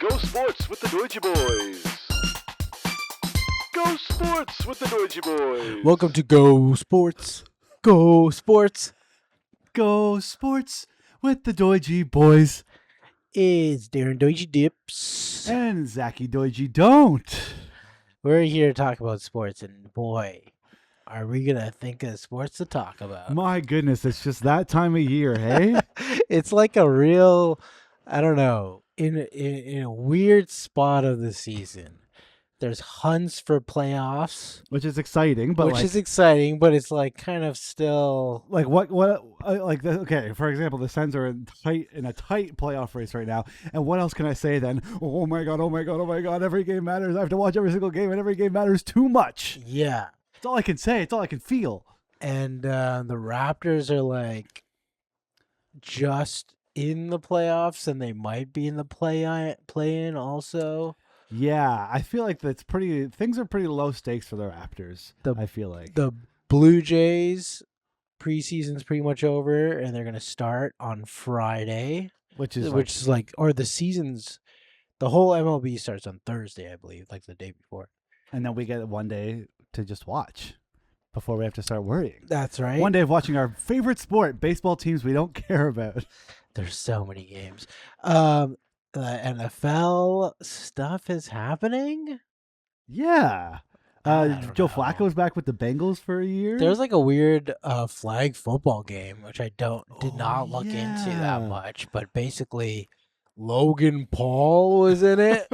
Go Sports with the Doidgy Boys. Go Sports with the Doidgy Boys. Welcome to Go Sports. Go Sports. Go Sports with the Doidgy Boys. It's Darren Doidgy Dips. And Zachy Doidgy Don't. We're here to talk about sports, and boy, are we going to think of sports to talk about. My goodness, it's just that time of year, hey? It's like a real, I don't know, in a weird spot of the season. There's hunts for playoffs, Which is exciting, but is exciting, but it's like kind of still like okay, for example, the Sens are in a tight playoff race right now, and what else can I say then? Oh my god, every game matters. I have to watch every single game, and every game matters too much. Yeah. It's all I can say. It's all I can feel. And the Raptors are like just in the playoffs, and they might be in the play-in also. Yeah, I feel like things are pretty low stakes for the Raptors. I feel like the Blue Jays preseason's pretty much over, and they're gonna start on Friday, which is like, or the whole MLB starts on Thursday, I believe, like the day before. And then we get one day to just watch before we have to start worrying. That's right. One day of watching our favorite sport, baseball teams we don't care about. There's so many games. The NFL stuff is happening. Yeah. Joe Flacco's back with the Bengals for a year. There's like a weird flag football game, which I did not look into that much, but basically Logan Paul was in it.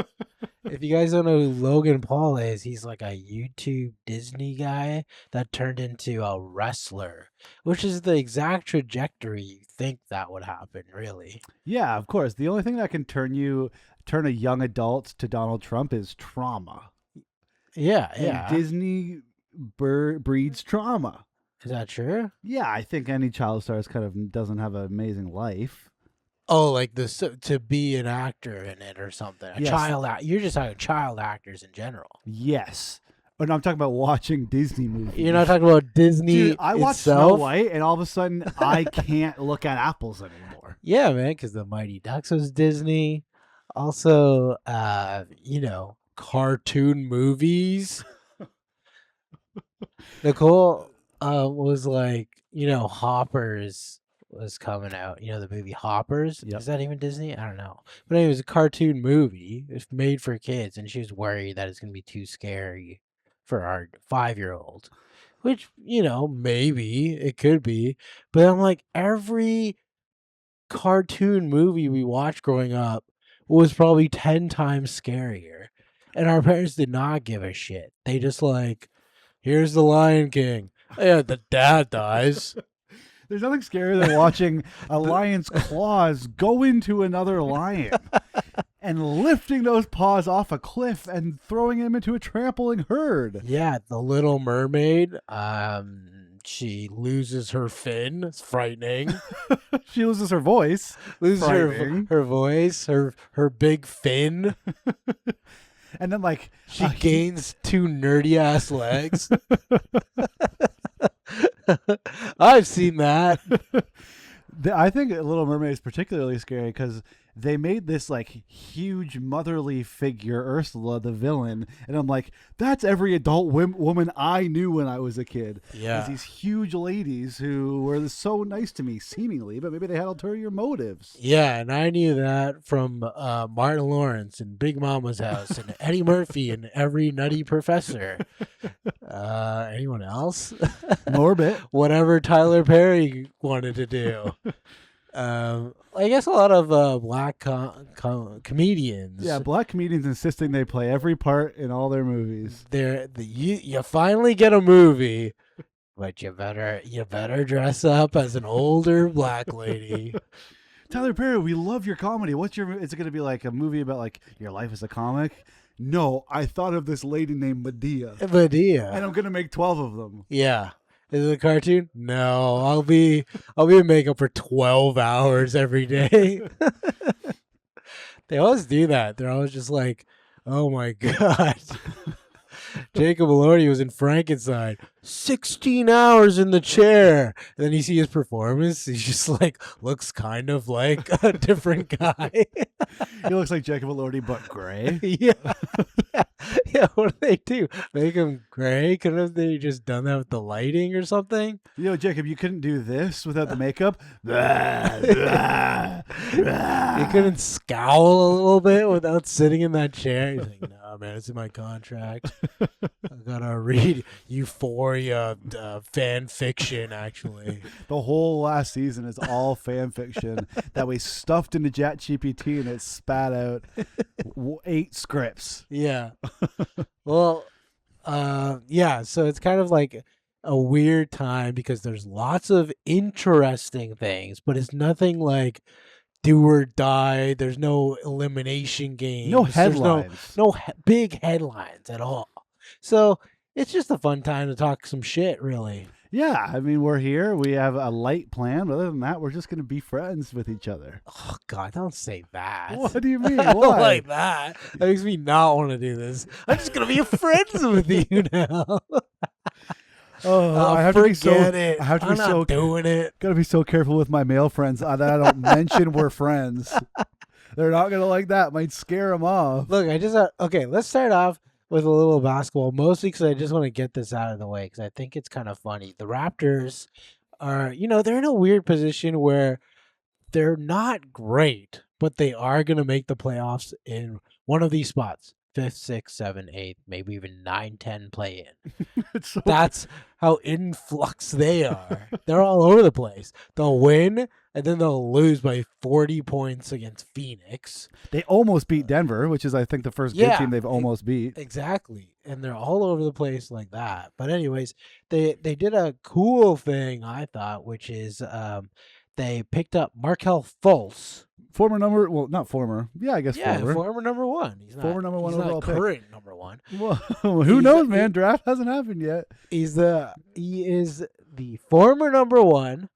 If you guys don't know who Logan Paul is, he's like a YouTube Disney guy that turned into a wrestler, which is the exact trajectory you think that would happen, really. Yeah, of course. The only thing that can turn a young adult to Donald Trump is trauma. Yeah, and Disney breeds trauma. Is that true? Yeah, I think any child star doesn't have an amazing life. Oh, like to be an actor in it or something. Yes. You're just talking child actors in general. Yes. But no, I'm talking about watching Disney movies. You're not talking about Disney. Dude, I watched Snow White, and all of a sudden, I can't look at apples anymore. Yeah, man, because the Mighty Ducks was Disney. Also, cartoon movies. Nicole was like, Hoppers was coming out. The movie Hoppers? Yep. Is that even Disney? I don't know. But anyway, it was a cartoon movie. It's made for kids, and she was worried that it's going to be too scary for our 5-year-old. Which, maybe it could be. But I'm like, every cartoon movie we watched growing up was probably 10 times scarier. And our parents did not give a shit. They just like, here's the Lion King. Yeah, the dad dies. There's nothing scarier than watching a lion's claws go into another lion and lifting those paws off a cliff and throwing him into a trampling herd. Yeah, The Little Mermaid. She loses her fin. It's frightening. She loses her voice. Loses her voice, her big fin. And then she gains 2 nerdy ass legs. I've seen that. I think Little Mermaid is particularly scary because they made this huge motherly figure, Ursula, the villain, and I'm like, that's every adult woman I knew when I was a kid. Yeah, these huge ladies who were so nice to me, seemingly, but maybe they had ulterior motives. Yeah, and I knew that from Martin Lawrence and Big Mama's House and Eddie Murphy and Every Nutty Professor. Anyone else? Morbid. Whatever Tyler Perry wanted to do. I guess a lot of black comedians. Yeah, black comedians insisting they play every part in all their movies. You finally get a movie, but you better dress up as an older black lady. Tyler Perry, we love your comedy. Is it going to be like a movie about your life as a comic? No, I thought of this lady named Medea. And I'm going to make 12 of them. Yeah. Is it a cartoon? No, I'll be in makeup for 12 hours every day. They always do that. They're always just like, oh my God. Jacob Elordi was in Frankenstein. 16 hours in the chair. And then you see his performance. He's just like, looks kind of like a different guy. He looks like Jacob Elordi, but gray. yeah. Yeah. What do they do? Make him gray? Couldn't have they just done that with the lighting or something? You know, Jacob, you couldn't do this without the makeup. Blah, blah, blah. You couldn't scowl a little bit without sitting in that chair. He's like, no, man, it's in my contract. I gotta read Euphoria fan fiction, actually. The whole last season is all fan fiction that we stuffed into ChatGPT and it spat out 8 scripts. Yeah. Well, yeah, so it's kind of like a weird time because there's lots of interesting things, but it's nothing like do or die. There's no elimination games. No There's headlines. no big headlines at all. So it's just a fun time to talk some shit, really. Yeah, I mean, we're here. We have a light plan. But other than that, we're just going to be friends with each other. Oh, God, don't say that. What do you mean? I Why? don't like that. That makes me not want to do this. I'm just going to be friends with you now. Oh, I have to be so. Forget it. I have to I'm be not so. doing it. Gotta be so careful with my male friends that I don't mention we're friends. They're not gonna like that. Might scare them off. Look, I just okay. Let's start off with a little basketball, mostly because I just want to get this out of the way because I think it's kind of funny. The Raptors are, they're in a weird position where they're not great, but they are gonna make the playoffs in one of these spots. 5th, 6th, 7th, 8th, maybe even 9, 10 play in. It's so That's how in flux they are. They're all over the place. They'll win and then they'll lose by 40 points against Phoenix. They almost beat Denver, which is I think the first good team they've almost beat. Exactly. And they're all over the place like that. But anyways, they did a cool thing, I thought, which is they picked up Markelle Fultz. Former number, well, not former. Yeah, I guess former. Former number one. He's not, Former number one he's overall not pick. current number one. Well, who knows, man? Draft hasn't happened yet. He is the former number one,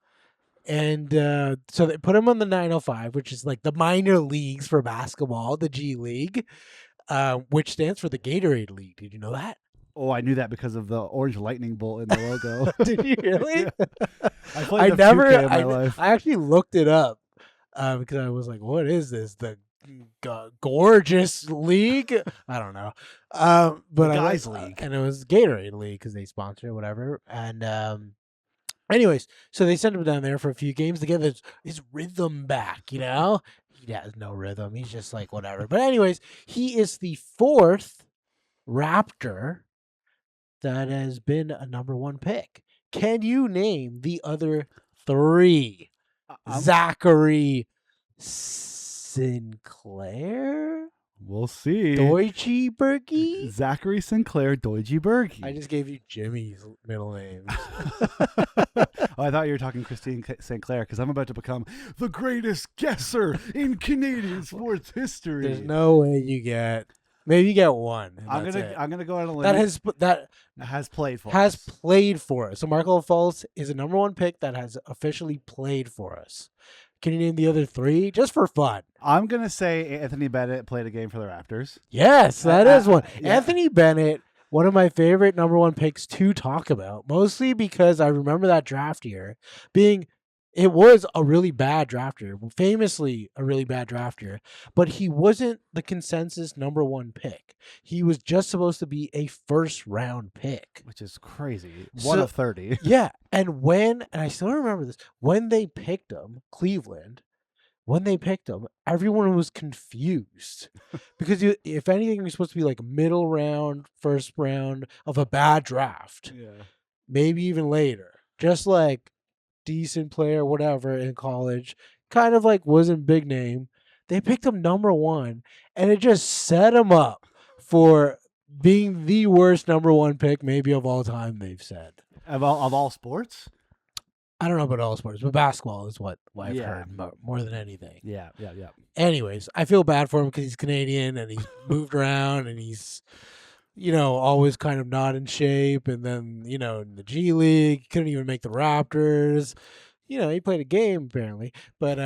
and so they put him on the 905, which is like the minor leagues for basketball, the G League, which stands for the Gatorade League. Did you know that? Oh, I knew that because of the orange lightning bolt in the logo. Did you really? Yeah. I played the 2K in my life. I actually looked it up because I was like, "What is this? The gorgeous league?" I don't know, but The guys league, and it was Gatorade League because they sponsor it, whatever. And anyways, so they sent him down there for a few games to get his rhythm back. He has no rhythm. He's just like whatever. But anyways, he is the 4th Raptor that has been a number 1 pick. Can you name the other 3? Zachary Sinclair? We'll see. Doidgy Berkey? Zachary Sinclair, Doidgy Berkey. I just gave you Jimmy's middle names. I thought you were talking Christine Sinclair because I'm about to become the greatest guesser in Canadian sports history. There's no way you get. Maybe you get one. I'm gonna go on a limb. That has played for has us. played for us. So Markelle Fultz is a number 1 pick that has officially played for us. Can you name the other 3 just for fun? I'm gonna say Anthony Bennett played a game for the Raptors. Yes, that is one. Yeah. Anthony Bennett, one of my favorite number 1 picks to talk about, mostly because I remember that draft year being. It was a really bad draft year, famously a really bad draft year, but he wasn't the consensus number 1 pick. He was just supposed to be a 1st round pick. Which is crazy. 1 of 30. Yeah, and I still remember this, when they picked him, Cleveland, everyone was confused because if anything, he was supposed to be like middle round, 1st round of a bad draft, maybe even later, just like decent player, whatever, in college, kind of like wasn't big name. They picked him number 1, and it just set him up for being the worst number 1 pick maybe of all time, they've said. Of all sports? I don't know about all sports, but basketball is what I've heard more than anything. Yeah. Anyways, I feel bad for him because he's Canadian and he's moved around and he's, always kind of not in shape. And then, in the G League, couldn't even make the Raptors. he played a game apparently, but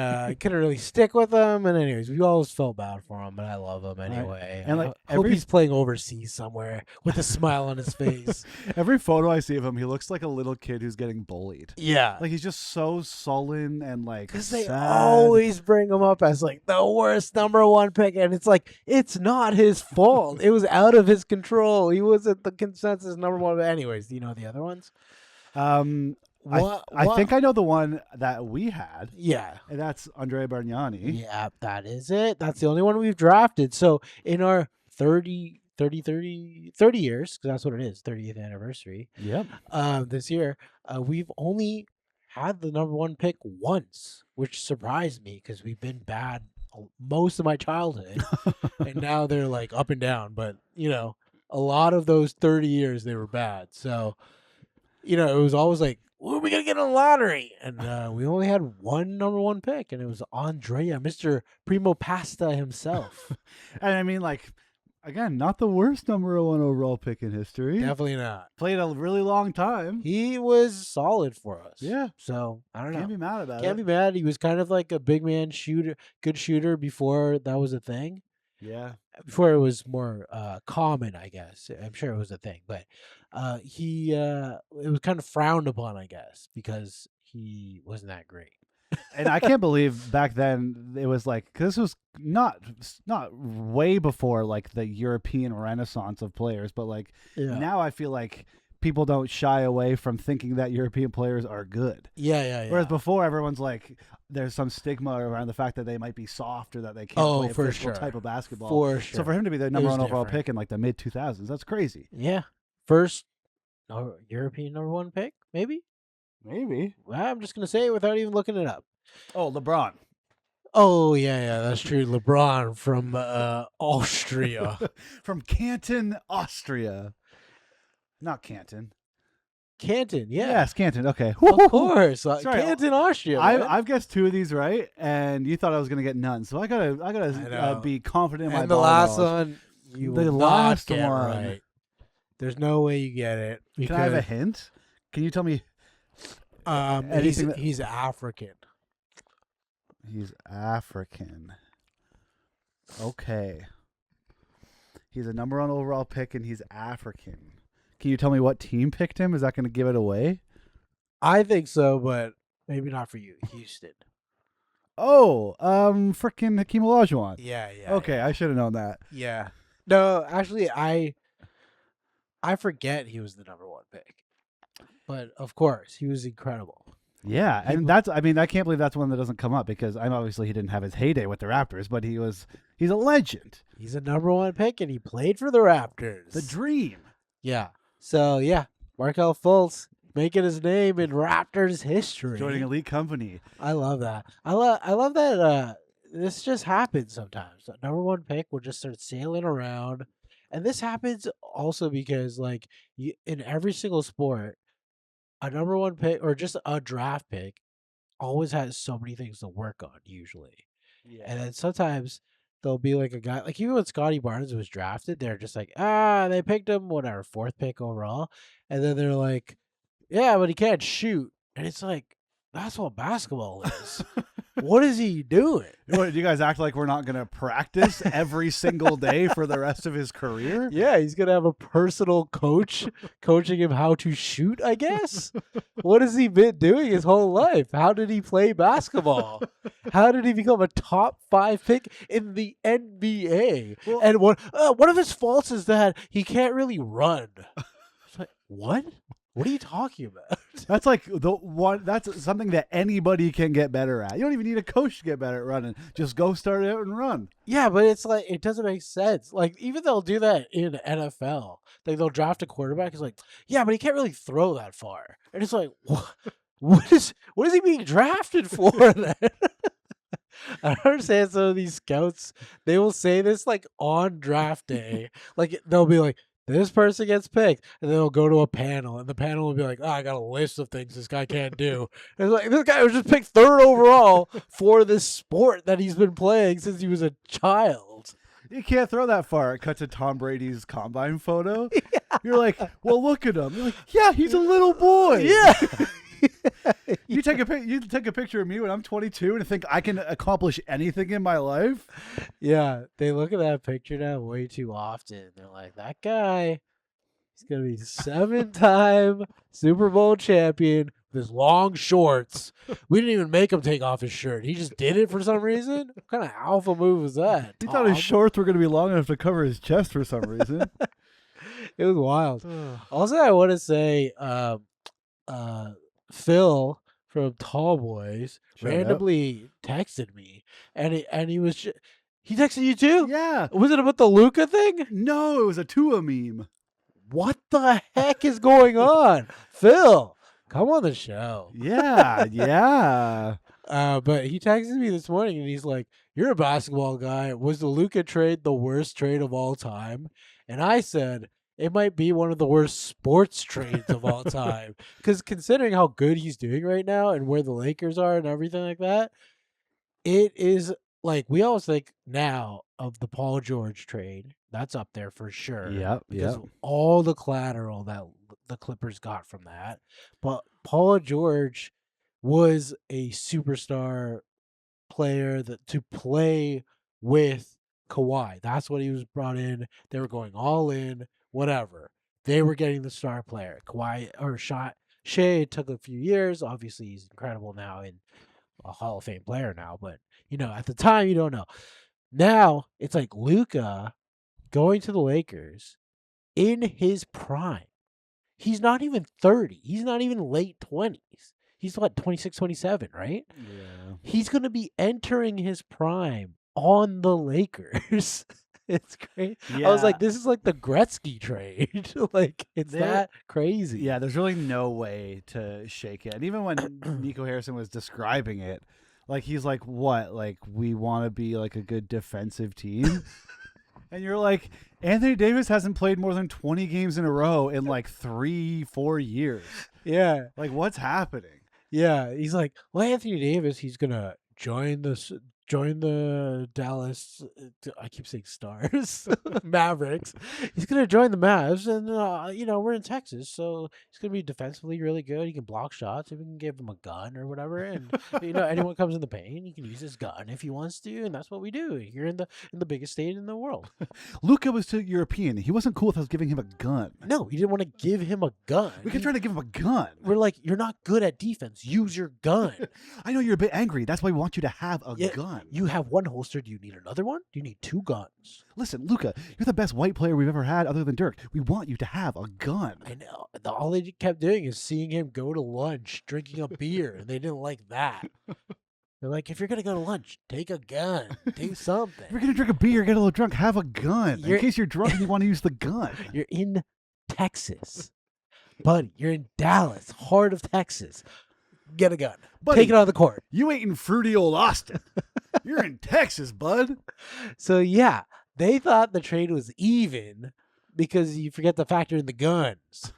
couldn't really stick with him. And anyways, we always felt bad for him, but I love him anyway. And, like, I hope every- he's playing overseas somewhere with a smile on his face. Every photo I see of him, he looks like a little kid who's getting bullied. Yeah. Like he's just so sullen and like Because they sad. always bring him up as like the worst number one pick, and it's like it's not his fault. It was out of his control. He wasn't the consensus number one. But anyways, do you know the other ones? I think I know the one that we had, Yeah, and that's Andrea Bargnani. yeah, that is it. That's the only one we've drafted. So in our 30 years, because that's what it is, 30th anniversary. Yep. This year, we've only had the number one pick once, which surprised me because we've been bad most of my childhood, and now they're like up and down. But a lot of those 30 years they were bad. So it was always like, what are we gonna get in the lottery? And we only had one number one pick, and it was Andrea, Mr. Primo Pasta himself. And I mean, like, again, not the worst number one overall pick in history. Definitely not. Played a really long time. He was solid for us. Yeah. So I don't know. Can't be mad about Can't it. be mad. He was kind of like a big man shooter, good shooter before that was a thing. Yeah. Before it was more common, I guess. I'm sure it was a thing, but it was kind of frowned upon, I guess, because he wasn't that great. And I can't believe back then it was like, cause this was not way before like the European Renaissance of players, but like now I feel like people don't shy away from thinking that European players are good. Yeah. Whereas before everyone's like, there's some stigma around the fact that they might be soft or that they can't play a for physical sure. type of basketball. For sure. So for him to be the number was one overall different. pick in like the mid 2000s, that's crazy. Yeah. First European number one pick, maybe? Maybe. Well, I'm just going to say it without even looking it up. Oh, LeBron. Oh, yeah, that's true. LeBron from Austria. From Canton, Austria. Not Canton. Canton, yeah. Yes, Canton. Okay. Of course. Sorry, Canton, Austria. man. I've guessed two of these right, and you thought I was gonna get none. So I gotta know. be confident in my And the ball last knowledge. one, you The will last not get one. right. There's no way you get it. Can I have a hint? Can you tell me? anything that- He's African. He's African. Okay. He's a number one overall pick, and he's African. Can you tell me what team picked him? Is that going to give it away? I think so, but maybe not for you. Houston. Oh, freaking Hakeem Olajuwon. Yeah. Okay, I should have known that. Yeah. No, actually, I forget he was the number one pick. But of course, he was incredible. Yeah, and I can't believe that's one that doesn't come up because obviously he didn't have his heyday with the Raptors, but he's a legend. He's a number one pick, and he played for the Raptors. The dream. Yeah. So, yeah, Markelle Fultz making his name in Raptors history. Joining elite company. I love that. I love that this just happens sometimes. A number one pick will just start sailing around. And this happens also because, like, in every single sport, a number one pick or just a draft pick always has so many things to work on, usually. Yeah. And then sometimes there'll be like a guy, like even when Scotty Barnes was drafted, they're just like, they picked him, whatever, fourth pick overall. And then they're like, yeah, but he can't shoot. And it's like, that's what basketball is. What is he doing? What, do you guys act like we're not going to practice every single day for the rest of his career? Yeah, he's going to have a personal coach coaching him how to shoot, I guess. What has he been doing his whole life? How did he play basketball? How did he become a top 5 pick in the NBA? Well, and one of his faults is that he can't really run. It's like, what? What are you talking about? That's like that's something that anybody can get better at. You don't even need a coach to get better at running. Just go start out and run. Yeah, but it's like it doesn't make sense. Like even they'll do that in NFL. Like they'll draft a quarterback. It's like, yeah, but he can't really throw that far. And it's like, what is he being drafted for then? I don't understand some of these scouts. They will say this like on draft day. Like they'll be like, this person gets picked, and then they'll go to a panel, and the panel will be like, I got a list of things this guy can't do. And it's like, this guy was just picked 3rd overall for this sport that he's been playing since he was a child. You can't throw that far. It cuts to Tom Brady's combine photo. Yeah. You're like, well, look at him. You're like, yeah, he's a little boy. Yeah. You take a picture of me when I'm 22 and think I can accomplish anything in my life. Yeah, they look at that picture now way too often. They're like, that guy, he's gonna be 7-time Super Bowl champion with his long shorts. We didn't even make him take off his shirt. He just did it for some reason. What kind of alpha move was that? He thought his shorts were going to be long enough to cover his chest for some reason. It was wild. Also, I want to say, Phil from Tall Boys Shout out. randomly texted me, and he was he texted you too. Yeah. Was it about the Luca thing? No, it was a Tua meme. What the heck is going on, Phil? Come on the show. Yeah, yeah. But he texted me this morning, and he's like, "You're a basketball guy. Was the Luca trade the worst trade of all time?" And I said, it might be one of the worst sports trades of all time. Because considering how good he's doing right now and where the Lakers are and everything like that, it is like we always think now of the Paul George trade. That's up there for sure. Yep, Because yep. of all the collateral that the Clippers got from that. But Paul George was a superstar player to play with Kawhi. That's what he was brought in. They were going all in, whatever. They were getting the star player. Kawhi or Shea took a few years. Obviously, he's incredible now and a Hall of Fame player now. But at the time, you don't know. Now it's like Luka going to the Lakers in his prime. He's not even 30. He's not even late 20s. He's what, 26, 27, right? Yeah. He's going to be entering his prime on the Lakers. It's great. I was like, this is like the Gretzky trade. Like, it's that crazy. Yeah, there's really no way to shake it. And even when Nico Harrison was describing it, like, he's like, what? Like, we want to be like a good defensive team? And you're like, Anthony Davis hasn't played more than 20 games in a row in like 3-4 years. Yeah. Like, what's happening? Yeah. He's like, well, Anthony Davis, he's going to join the Dallas, I keep saying Stars, Mavericks. He's going to join the Mavs, and, we're in Texas, so he's going to be defensively really good. He can block shots. If we can give him a gun or whatever, and, anyone comes in the paint, he can use his gun if he wants to, and that's what we do. You're in the biggest state in the world. Luka was too European. He wasn't cool with us giving him a gun. No, we didn't want to give him a gun. We could try to give him a gun. We're like, you're not good at defense. Use your gun. I know you're a bit angry. That's why we want you to have a gun. You have one holster. Do you need another one? Do you need 2 guns? Listen, Luka, you're the best white player we've ever had other than Dirk. We want you to have a gun. I know. All they kept doing is seeing him go to lunch, drinking a beer, and they didn't like that. They're like, if you're going to go to lunch, take a gun. Do something. If you're going to drink a beer, get a little drunk, have a gun. In case you're drunk and you want to use the gun. You're in Texas. Buddy, you're in Dallas, heart of Texas. Get a gun. Buddy, take it on the court. You ain't in fruity old Austin. You're in Texas, bud. So, yeah, they thought the trade was even because you forget to factor in the guns.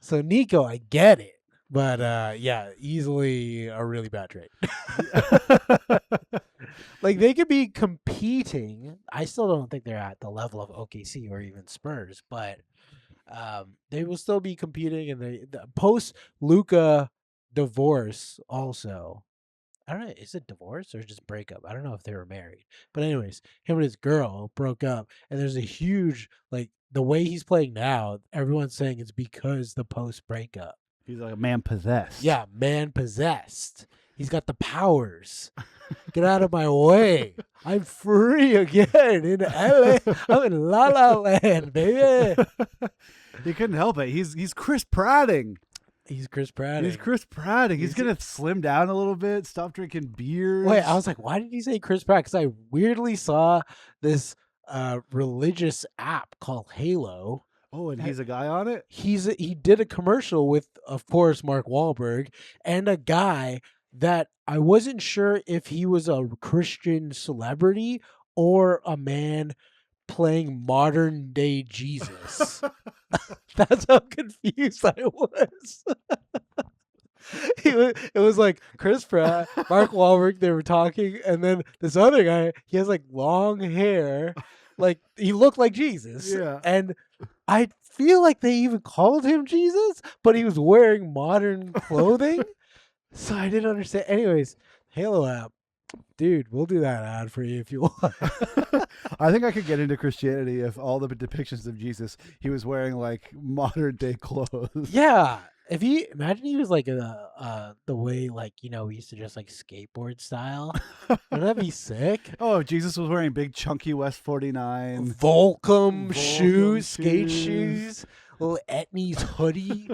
So, Nico, I get it. But, easily a really bad trade. Like, they could be competing. I still don't think they're at the level of OKC or even Spurs, but they will still be competing. And the post-Luka divorce also, I don't know, is it divorce or just breakup? I don't know if they were married. But anyways, him and his girl broke up, and there's a huge, like, the way he's playing now, everyone's saying it's because the post-breakup. He's like a man possessed. Yeah, man possessed. He's got the powers. Get out of my way. I'm free again in LA. I'm in La La Land, baby. He couldn't help it. He's Chris Pradding. He's Chris Pratt. He's Chris Pratt. He's going to slim down a little bit, stop drinking beers. Wait, I was like, why did he say Chris Pratt? Because I weirdly saw this religious app called Halo. Oh, and he's a guy on it? He did a commercial with, of course, Mark Wahlberg, and a guy that I wasn't sure if he was a Christian celebrity or a man playing modern day Jesus. That's how confused I was. It was like Chris Pratt, Mark Wahlberg, they were talking, and then this other guy, he has like long hair, like he looked like Jesus. Yeah. And I feel like they even called him Jesus, but he was wearing modern clothing. So I didn't understand. Anyways, Halo app, dude, we'll do that ad for you if you want. I think I could get into Christianity if all the depictions of Jesus, he was wearing like modern day clothes. Yeah, if he imagine he was like the way like we used to just like skateboard style. Wouldn't that be sick? Oh, Jesus was wearing big chunky West 49. Volcom Volcom shoes, skate shoes. shoes, little Etnies hoodie,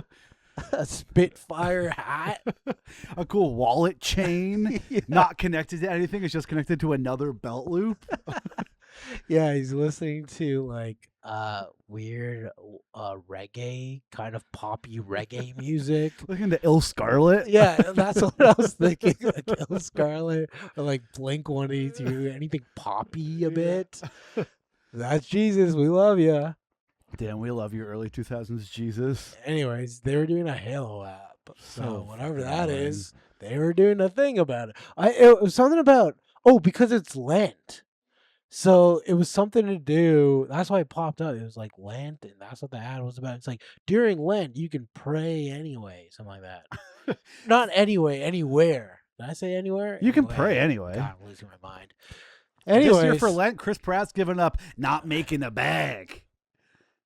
a Spitfire hat. A cool wallet chain, Yeah. not connected to anything. It's just connected to another belt loop. Yeah, he's listening to like weird reggae, kind of poppy reggae music. Looking to Il Scarlet. Yeah, that's what I was thinking. Like Kill Scarlet or like Blink 182, anything poppy a bit. That's Jesus. We love you. Damn, we love you, early 2000s Jesus. Anyways, they were doing a Halo app. So So whatever that fun. is, they were doing a thing about it. It was something about because it's Lent. So it was something to do. That's why it popped up. It was like Lent, and that's what the ad was about. It's like during Lent you can pray anyway, something like that. Not anyway, anywhere. Did I say anywhere? You can pray anyway. God, I'm losing my mind. This year Anyways, for Lent, Chris Pratt's given up not making a bag.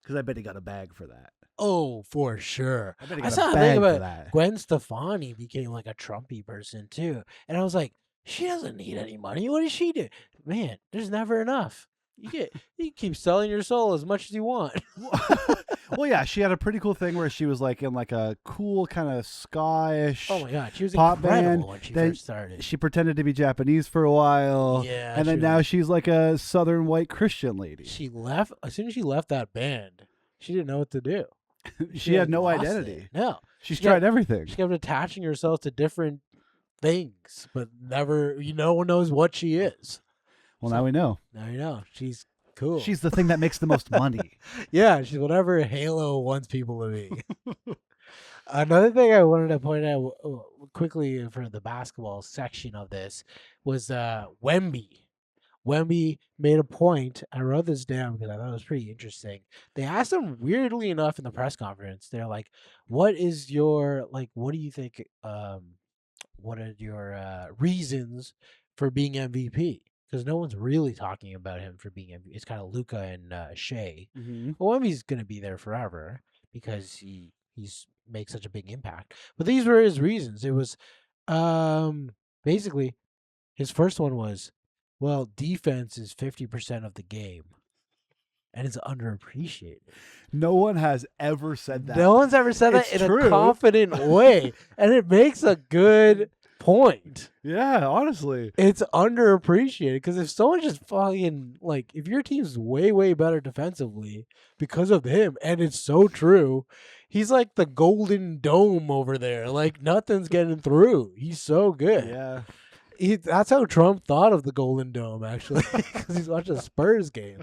Because I bet he got a bag for that. oh, for sure. I bet he I got saw a a bag thing for about that. Gwen Stefani became like a Trumpy person too, and I was like, she doesn't need any money. What does she do? Man, there's never enough. You keep selling your soul as much as you want. Well, yeah, she had a pretty cool thing where she was like in like a cool kind of ska-ish Oh my god, she was pop incredible band. when she Then first started. she pretended to be Japanese for a while. Yeah, And then she now was- she's like a southern white Christian lady. She left as soon as she left that band. She didn't know what to do. She had like, no lost identity. it. No, She's She tried got- everything. she kept attaching herself to different things, but never. No one knows what she is. Well, now we know. Now you know she's cool. She's the thing that makes the most money. Yeah, she's whatever Halo wants people to be. Another thing I wanted to point out quickly for the basketball section of this was Wemby. Wemby made a point. I wrote this down because I thought it was pretty interesting. They asked him weirdly enough in the press conference. They're like, "What is your What do you think? What are your reasons for being MVP?" Because no one's really talking about him for being MVP. It's kind of Luca and Shea. Mm-hmm. Well, Wemby's gonna be there forever because he's makes such a big impact. But these were his reasons. It was basically his first one was, well, defense is 50% of the game, and it's underappreciated. No one has ever said that. No one's ever said It's that in true. a confident way, and it makes a good point. Yeah, honestly. It's underappreciated because if someone just fucking if your team's way better defensively because of him, and it's so true, he's like the golden dome over there. Like nothing's getting through. He's so good. Yeah. That's how Trump thought of the golden dome actually, because he's watching a Spurs game.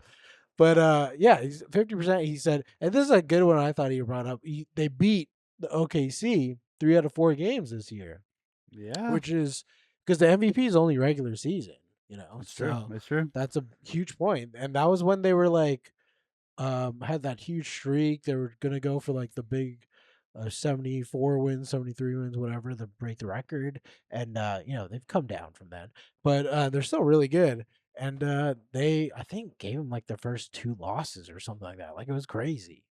But yeah, he's 50%. He said, and this is a good one. I thought he brought up. They beat the OKC 3 out of 4 games this year. Yeah. Which is because the MVP is only regular season, It's true. So It's true. that's a huge point. And that was when they were had that huge streak. They were gonna go for the big 74 wins, 73 wins, whatever, to break the record. And they've come down from that, but they're still really good. And they, I think, gave them their first 2 losses or something like that. It was crazy.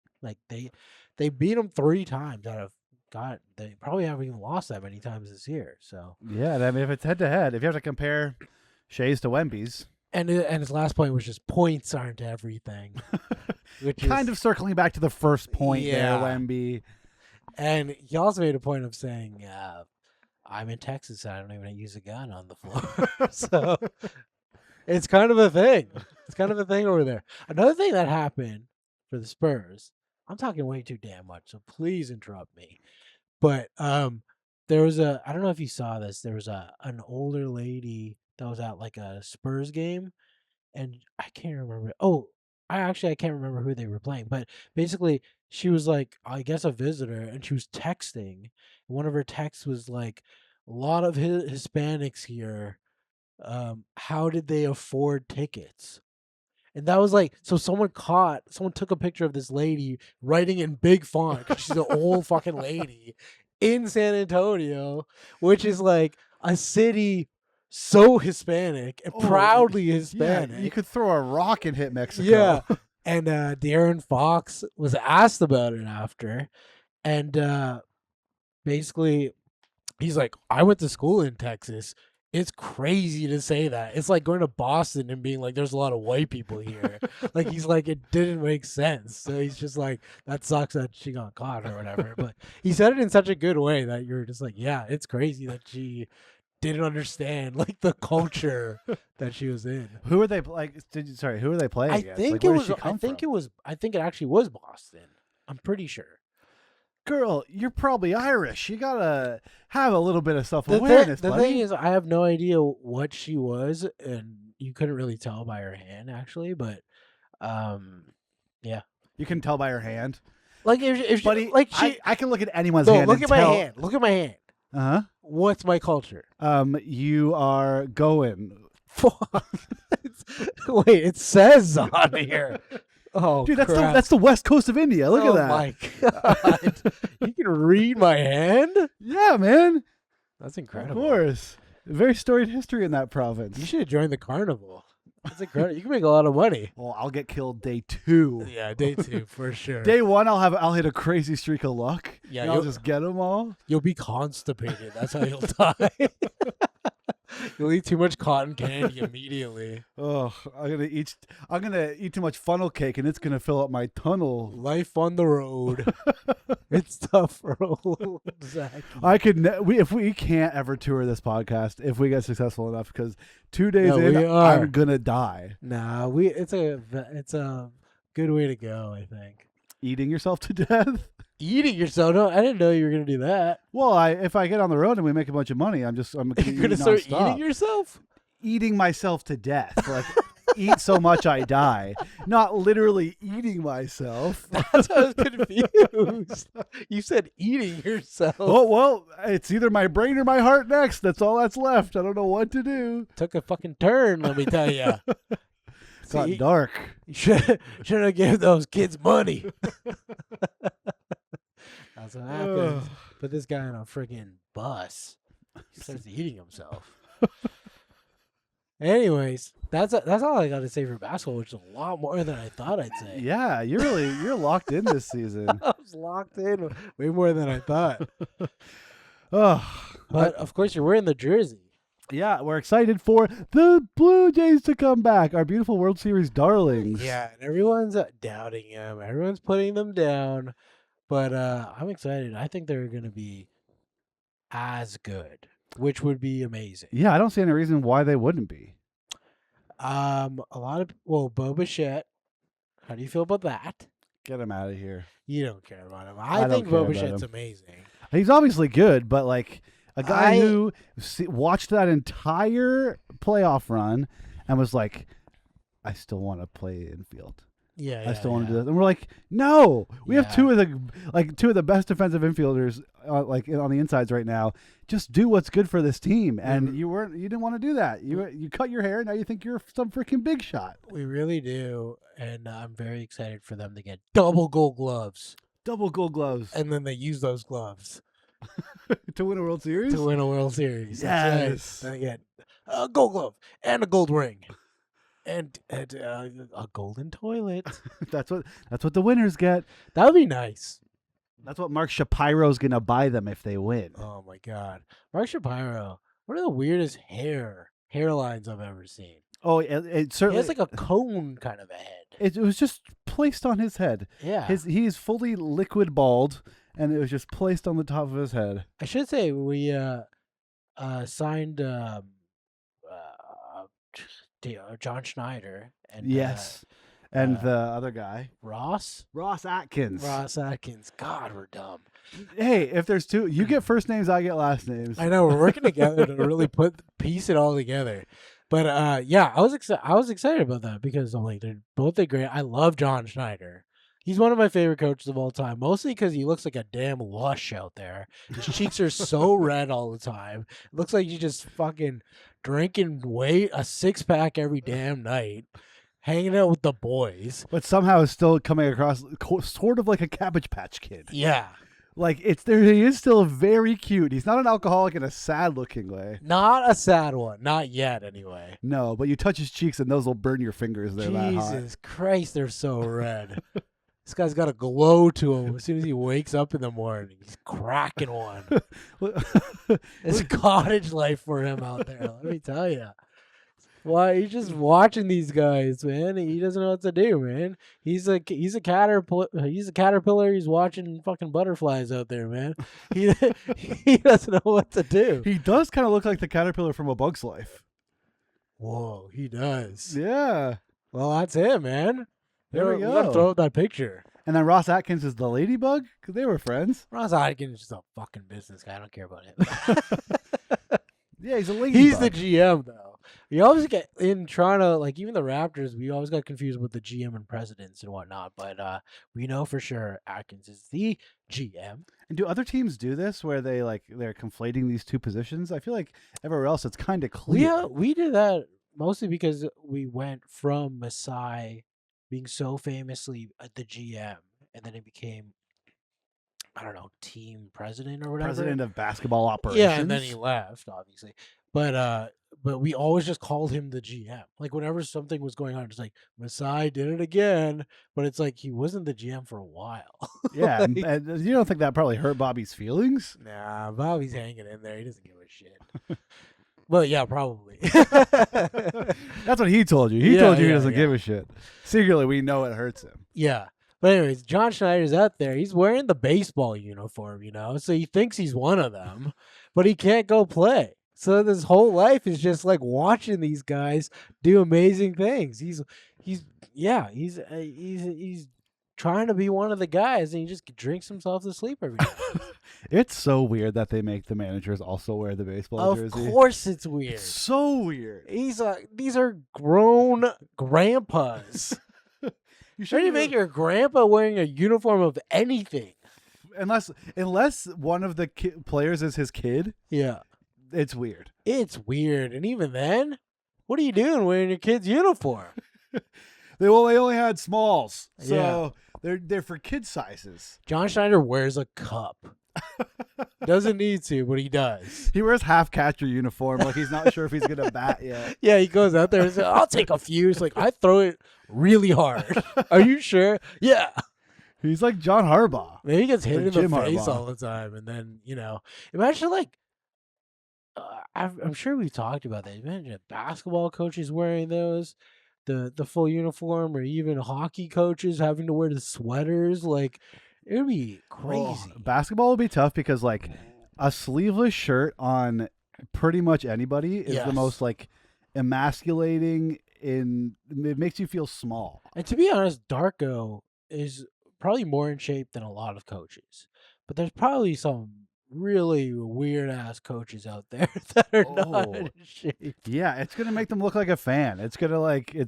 They beat them 3 times out of. God, they probably haven't even lost that many times this year. So Yeah, I mean, if it's head to head, if you have to compare Shea's to Wemby's, and his last point was just points aren't everything, which kind is, of circling back to the first point Yeah. there, Wemby. And he also made a point of saying, "I'm in Texas. I don't even use a gun on the floor." So it's kind of a thing. It's kind of a thing over there. Another thing that happened for the Spurs. I'm talking way too damn much, so please interrupt me. But there was I don't know if you saw this. There was an older lady that was at a Spurs game, and I can't remember. Oh, I can't remember who they were playing. But basically, she was I guess a visitor, and she was texting. One of her texts was a lot of Hispanics here. How did they afford tickets? And that was so someone took a picture of this lady writing in big font because she's an old fucking lady in San Antonio, which is like a city so Hispanic and proudly Hispanic. Yeah, you could throw a rock and hit Mexico. Yeah. And Darren Fox was asked about it after. And basically, he's like, I went to school in Texas. It's crazy to say that. It's like going to Boston and being like, there's a lot of white people here. Like, he's like, it didn't make sense. So he's just like, that sucks that she got caught or whatever. But he said it in such a good way that you're just like, yeah, it's crazy that she didn't understand like the culture that she was in. Who are they like? Who are they playing I against? think Like, it where did was. she come from? I think it actually was Boston. I'm pretty sure. Girl, you're probably Irish. You gotta have a little bit of The, self-awareness, the buddy. thing is, I have no idea what she was, and you couldn't really tell by her hand, actually. But, yeah, you can tell by her hand. like if she, Buddy, like she. I can look at anyone's No, hand look and at my tell. hand. Look at my hand. Uh-huh. What's my culture? You are going. Wait, it says on here. Oh, Dude, crap. that's the west coast of India. Look at that. Oh my god! You can read my hand. Yeah, man. That's Of incredible. course. Very storied history in that province. You should have joined the carnival. That's incredible. You can make a lot of money. Well, I'll get killed day 2. Yeah, day 2 for sure. Day 1, I'll hit a crazy streak of luck. Yeah, and I'll you'll- just get them all. You'll be constipated. That's how you'll die. You'll eat too much cotton candy immediately. Oh, I'm gonna eat too much funnel cake, and it's gonna fill up my tunnel. Life on the road. It's tough for old Zach. I could if we can't ever tour this podcast if we get successful enough, because 2 days No, in we are. I'm gonna die. Nah, it's a good way to go, I think. Eating yourself to death. Eating yourself? No, I didn't know you were gonna do that. Well, if I get on the road and we make a bunch of money, I'm You're gonna gonna start eating yourself? eating myself to death. Like eat so much I die. Not literally eating myself. That's why I was confused. You said eating yourself. Oh well, it's either my brain or my heart next. That's all that's left. I don't know what to do. Took a fucking turn, let me tell you. It's got dark. You should have given those kids money. That's what happens. Put this guy on a freaking bus. He starts eating himself. Anyways, that's all I got to say for basketball, which is a lot more than I thought I'd say. Yeah, you're locked in this season. I was locked in way more than I thought. Oh, But of course, you're wearing the jersey. yeah, we're excited for the Blue Jays to come back, our beautiful World Series darlings. Yeah, and everyone's doubting him. Everyone's putting them down. But I'm excited. I think they're going to be as good, which would be amazing. Yeah, I don't see any reason why they wouldn't be. Bo Bichette. How do you feel about that? Get him out of here. You don't care about him. I I don't think care Bo about Bichette's him. amazing. He's obviously good, but like a guy I- who watched that entire playoff run and was like, I still want to play infield. Yeah, I still want to do this. And we're like, no, we have two of the best defensive infielders like on the insides right now. Just do what's good for this team. And you didn't want to do that. You cut your hair. Now you think you're some freaking big shot. We really do, and I'm very excited for them to get double gold gloves, Double gold gloves and then they use those gloves to win a World Series. to win a World Series. That's right. Yes. Then they get a gold glove and a gold ring. And a golden toilet. That's what the winners get. That would be nice. That's what Mark Shapiro's gonna buy them if they win. Oh my God, Mark Shapiro, one of the weirdest hairlines I've ever seen. Oh, it He certainly. has like a cone kind of a head. It was just placed on his head. Yeah. He's fully liquid bald, and it was just placed on the top of his head. I should say we signed John Schneider and Yes, and the other guy, Ross Atkins. Atkins. God, we're dumb. Hey, if there's two, you get first names, I get last names. I know we're working together to really piece it all together. But yeah, I was excited about that because I'm like they're both great. I love John Schneider. He's one of my favorite coaches of all time, mostly because he looks like a damn lush out there. His cheeks are so red all the time. It looks like he's just fucking drinking a 6-pack every damn night, hanging out with the boys. But somehow is still coming across sort of like a Cabbage Patch Kid. Yeah. Like he is still very cute. He's not an alcoholic in a sad looking way. Not a sad one. Not yet, anyway. No, but you touch his cheeks and those will burn your fingers. They're that hot. Jesus Christ, they're so red. This guy's got a glow to him. As soon as he wakes up in the morning, he's cracking one. It's cottage life for him out there. Let me tell you. Why he's just watching these guys, man. He doesn't know what to do, man. He's a caterpillar. He's a caterpillar. He's watching fucking butterflies out there, man. He doesn't know what to do. He does kind of look like the caterpillar from A Bug's Life. Whoa, he does. Yeah. Well, that's him, man. There we We gotta go. throw up that picture. And then Ross Atkins is the ladybug because they were friends. Ross Atkins is just a fucking business guy. I don't care about him. Yeah, he's a ladybug. He's the GM, though. We always get in trying to, like, even the Raptors, we always got confused with the GM and presidents and whatnot. But we know for sure Atkins is the GM. And do other teams do this where they're conflating these two positions? I feel like everywhere else it's kind of clear. We did that mostly because we went from Masai being so famously the GM, and then it became, I don't know, team president or whatever. President of basketball operations. Yeah, and then he left, obviously. But we always just called him the GM. Like whenever something was going on, it's like Masai did it again. But it's like he wasn't the GM for a while. Yeah, Like, and you don't think that probably hurt Bobby's feelings? nah, Bobby's hanging in there. He doesn't give a shit. But yeah, probably. That's what he told you. He Yeah, told you he yeah, doesn't yeah. give a shit. Secretly, we know it hurts him. Yeah. But anyways, John Schneider's out there. He's wearing the baseball uniform, so he thinks he's one of them, but he can't go play. So this whole life is just like watching these guys do amazing things. He's trying to be one of the guys, and he just drinks himself to sleep every day. It's so weird that they make the managers also wear the baseball Of jersey. course, it's weird. It's so weird. These are grown grandpas. You How do you make your grandpa wearing a uniform of anything? unless one of the players is his kid. Yeah. It's weird. It's weird. And even then, what are you doing wearing your kid's uniform? They only had smalls, Yeah. so they're for kid sizes. John Schneider wears a cup. Doesn't need to, but he does. He wears half catcher uniform, like he's not sure if he's gonna bat yet. Yeah, he goes out there and says, I'll take a few. It's like, I throw it really hard. Are you sure? Yeah. He's like John Harbaugh. Maybe he gets hit Like in the Jim face Harbaugh. all the time. And then, imagine like, I'm sure we've talked about that. Imagine basketball coaches wearing those, the full uniform, or even hockey coaches having to wear the sweaters. Like, it would be crazy. Basketball would be tough because like a sleeveless shirt on pretty much anybody is the Yes. most like emasculating. It makes you feel small. And to be honest, Darko is probably more in shape than a lot of coaches. But there's probably some really weird ass coaches out there that are not Oh. in shape. Yeah, it's gonna make them look like a fan. It's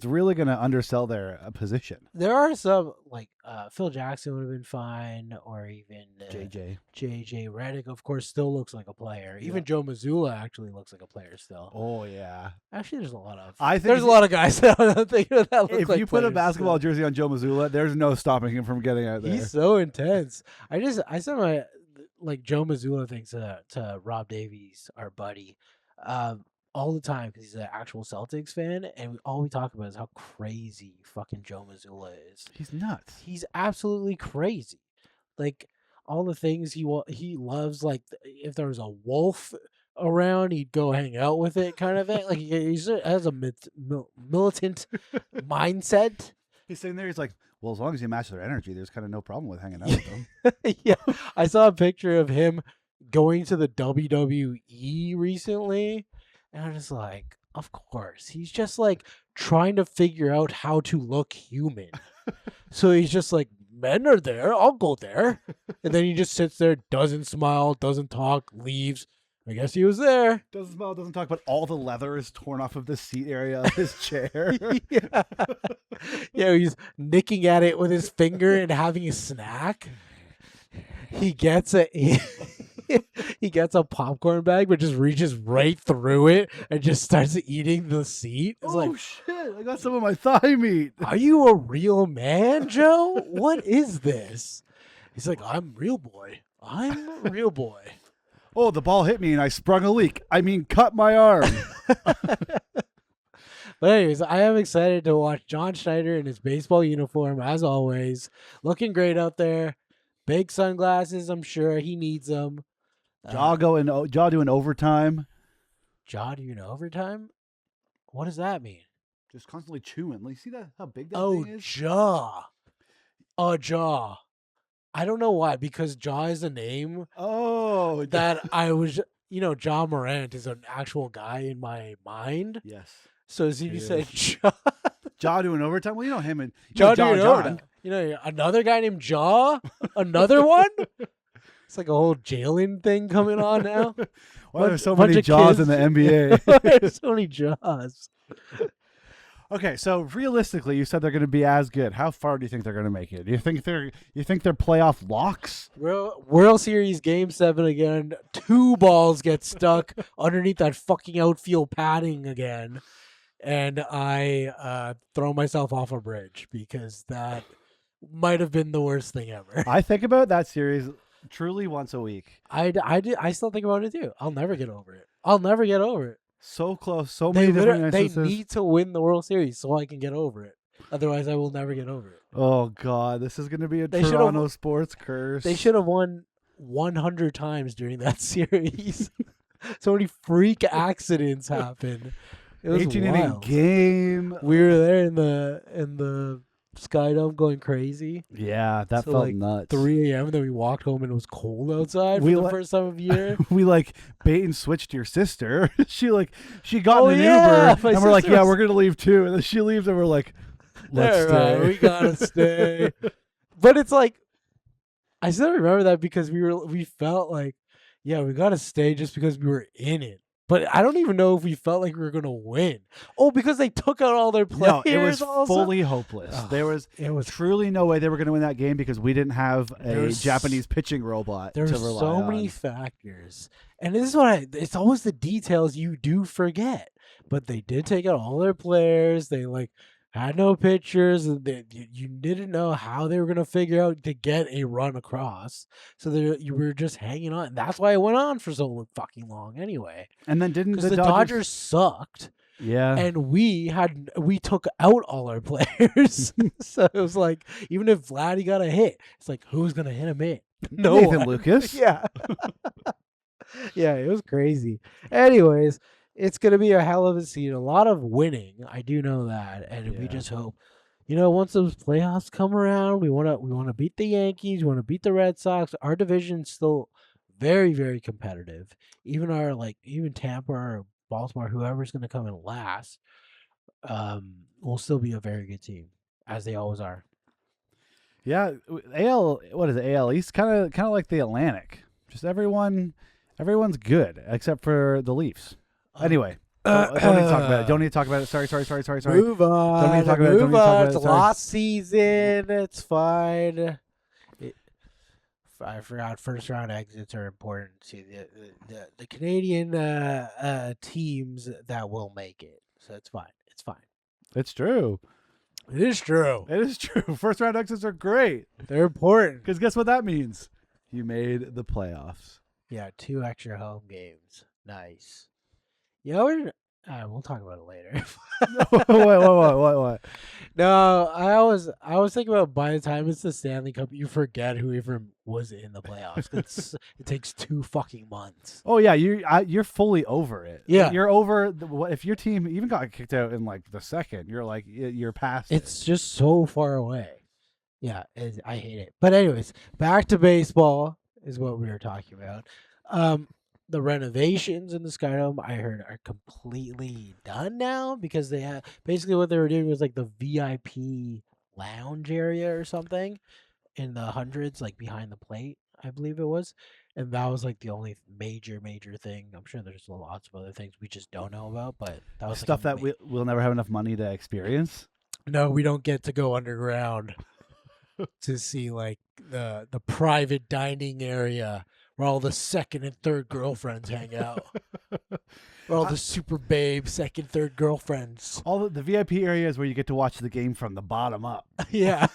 really gonna undersell their position. There are some like Phil Jackson would have been fine, or even JJ. JJ Redick, of course, still looks like a player. Even Yeah. Joe Mazzulla actually looks like a player still. Oh yeah. Actually, there's a lot of I think there's a lot of guys that I'm thinking that look If like you put a players basketball still. jersey on Joe Mazzulla, there's no stopping him from getting out there. He's so intense. I sent my like Joe Mazzulla things to Rob Davies, our buddy, all the time because he's an actual Celtics fan, and all we talk about is how crazy fucking Joe Mazzulla is. He's nuts. He's absolutely crazy. Like all the things he loves. Like if there was a wolf around, he'd go hang out with it, kind of thing. Like he has a militant mindset. He's sitting there. He's like, well, as long as you match their energy, there's kind of no problem with hanging out with them. Yeah, I saw a picture of him going to the WWE recently, and I'm just like, of course, he's just like trying to figure out how to look human. So he's just like, men are there, I'll go there, and then he just sits there, doesn't smile, doesn't talk, leaves. I guess he was there. Doesn't smell, doesn't talk, but all the leather is torn off of the seat area of his chair. Yeah. Yeah, he's nicking at it with his finger and having a snack. He gets he gets a popcorn bag, but just reaches right through it and just starts eating the seat. It's like, Shit! I got some of my thigh meat. are you a real man, Joe? What is this? He's like, I'm real boy. I'm a real boy. Oh, the ball hit me and I sprung a leak. I mean, cut my arm. But anyways, I am excited to watch John Schneider in his baseball uniform, as always. Looking great out there. Big sunglasses, I'm sure. He needs them. Jaw doing overtime. Jaw doing overtime? What does that mean? Just constantly chewing. Like, see that how big that Oh, thing is? Jaw. Jaw. I don't know why, because Jaw is a name Oh, that I was, John Morant is an actual guy in my mind. yes. So as soon as you He said is. Jaw, Jaw doing overtime. Well, you know him and Jaw John doing overtime. Another guy named Jaw? Another one? It's like a whole jailing thing coming on now. Why there's so Bunch many of Jaws kids. in the NBA? There's so many Jaws. Okay, so realistically, you said they're going to be as good. How far do you think they're going to make it? Do you think they're playoff locks? World Series Game 7 again. 2 balls get stuck underneath that fucking outfield padding again. And I throw myself off a bridge because that might have been the worst thing ever. I think about that series truly once a week. I still think about it too. I'll never get over it. So close, so many different They instances. need to win the World Series so I can get over it. Otherwise, I will never get over it. Oh God, this is going to be a They should've- Toronto sports curse. They should have won 100 times during that series. So many freak accidents happened. It was 18 inning wild. game. We were there in the Sky Dome going crazy. Yeah, that So, felt like, nuts. 3 a.m. Then we walked home and it was cold outside We for the le- first time of year. We like bait and switched your sister. she got Oh, in an yeah, Uber my and we're like, sister yeah, was- we're gonna leave too. And then she leaves and we're like, let's All stay. right, we gotta stay. But it's like, I still remember that because we felt like, yeah, we gotta stay just because we were in it. But I don't even know if we felt like we were gonna win. Oh, because they took out all their players. No, it was also? fully hopeless. Oh, There was It was. truly no way they were going to win that game because we didn't have There a was- Japanese pitching robot There to were rely so on. many factors, and this is what it's always the details you do forget. But they did take out all their players. They had no pitchers. And you didn't know how they were gonna figure out to get a run across. So you were just hanging on. And that's why it went on for so fucking long anyway. And then didn't Because the the Dodgers sucked, Yeah. and we took out all our players. So it was like, even if Vladdy got a hit, it's like, who's gonna hit him in? No Nathan one. Lucas. Yeah. Yeah, it was crazy. Anyways, it's gonna be a hell of a season. A lot of winning. I do know that. And we Yeah. just hope, once those playoffs come around, we wanna beat the Yankees, we wanna beat the Red Sox. Our division's still very, very competitive. Even even Tampa or Baltimore, whoever's gonna come in last, will still be a very good team, as they always are. Yeah, AL. What is it? AL East, kind of like the Atlantic. Just everyone's good except for the Leafs. Anyway, don't need to talk about it. Don't need to talk about it. Sorry. Move on. Don't need to talk about it. Don't Move need to talk on. about It's it. Sorry. last season. It's fine. I forgot first round exits are important to the Canadian teams that will make it. So it's fine. It's fine. It's true. It is true. It is true. First round exits are great They're important. because guess what that means? You made the playoffs. Yeah, 2 extra home games. Nice. We'll talk about it later. What? No, I was thinking about by the time it's the Stanley Cup, you forget who even was in the playoffs. It takes 2 fucking months. Oh yeah, you're fully over it. Yeah. You're over. If your team even got kicked out in like the second, you're past. It's just so far away. Yeah, I hate it. But anyways, back to baseball is what we were talking about. The renovations in the Sky Dome, I heard, are completely done now because they have basically what they were doing was like the VIP lounge area or something in the hundreds, like behind the plate, I believe it was. And that was like the only major thing. I'm sure there's lots of other things we just don't know about, but that was stuff that we'll never have enough money to experience. No, we don't get to go underground to see like the private dining area where all the second and third girlfriends hang out. Where all the super babe second, third girlfriends. All the VIP areas where you get to watch the game from the bottom up. Yeah.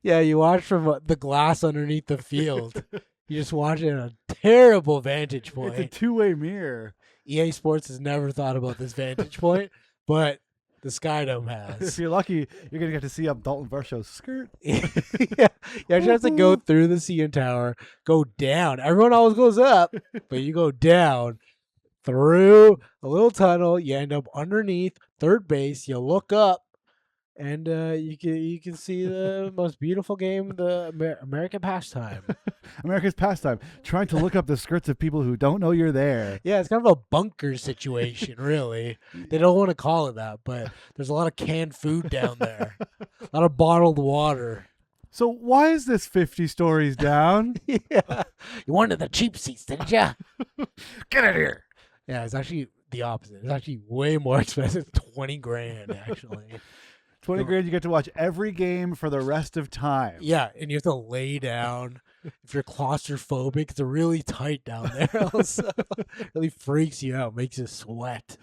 You watch from the glass underneath the field. You just watch it at a terrible vantage It's a point. two-way mirror. EA Sports has never thought about this vantage point, but the Skydome If has. you're lucky, you're gonna get to see up Dalton Varsho's skirt. Yeah, you actually have to go through the CN Tower, go down. Everyone always goes up, but you go down through a little tunnel. You end up underneath third base. You look up, and you can see the most beautiful game, the American pastime. America's pastime, trying to look up the skirts of people who don't know you're there. Yeah, it's kind of a bunker situation, really. They don't want to call it that, but there's a lot of canned food down there, a lot of bottled water. So why is this 50 stories down? Yeah, you wanted the cheap seats, didn't you? Get out of here. Yeah, it's actually the opposite. It's actually way more expensive, 20 grand actually. 20 grand, you get to watch every game for the rest of time. Yeah, and you have to lay down. If you're claustrophobic, it's really tight down there. Also, really freaks you out, makes you sweat.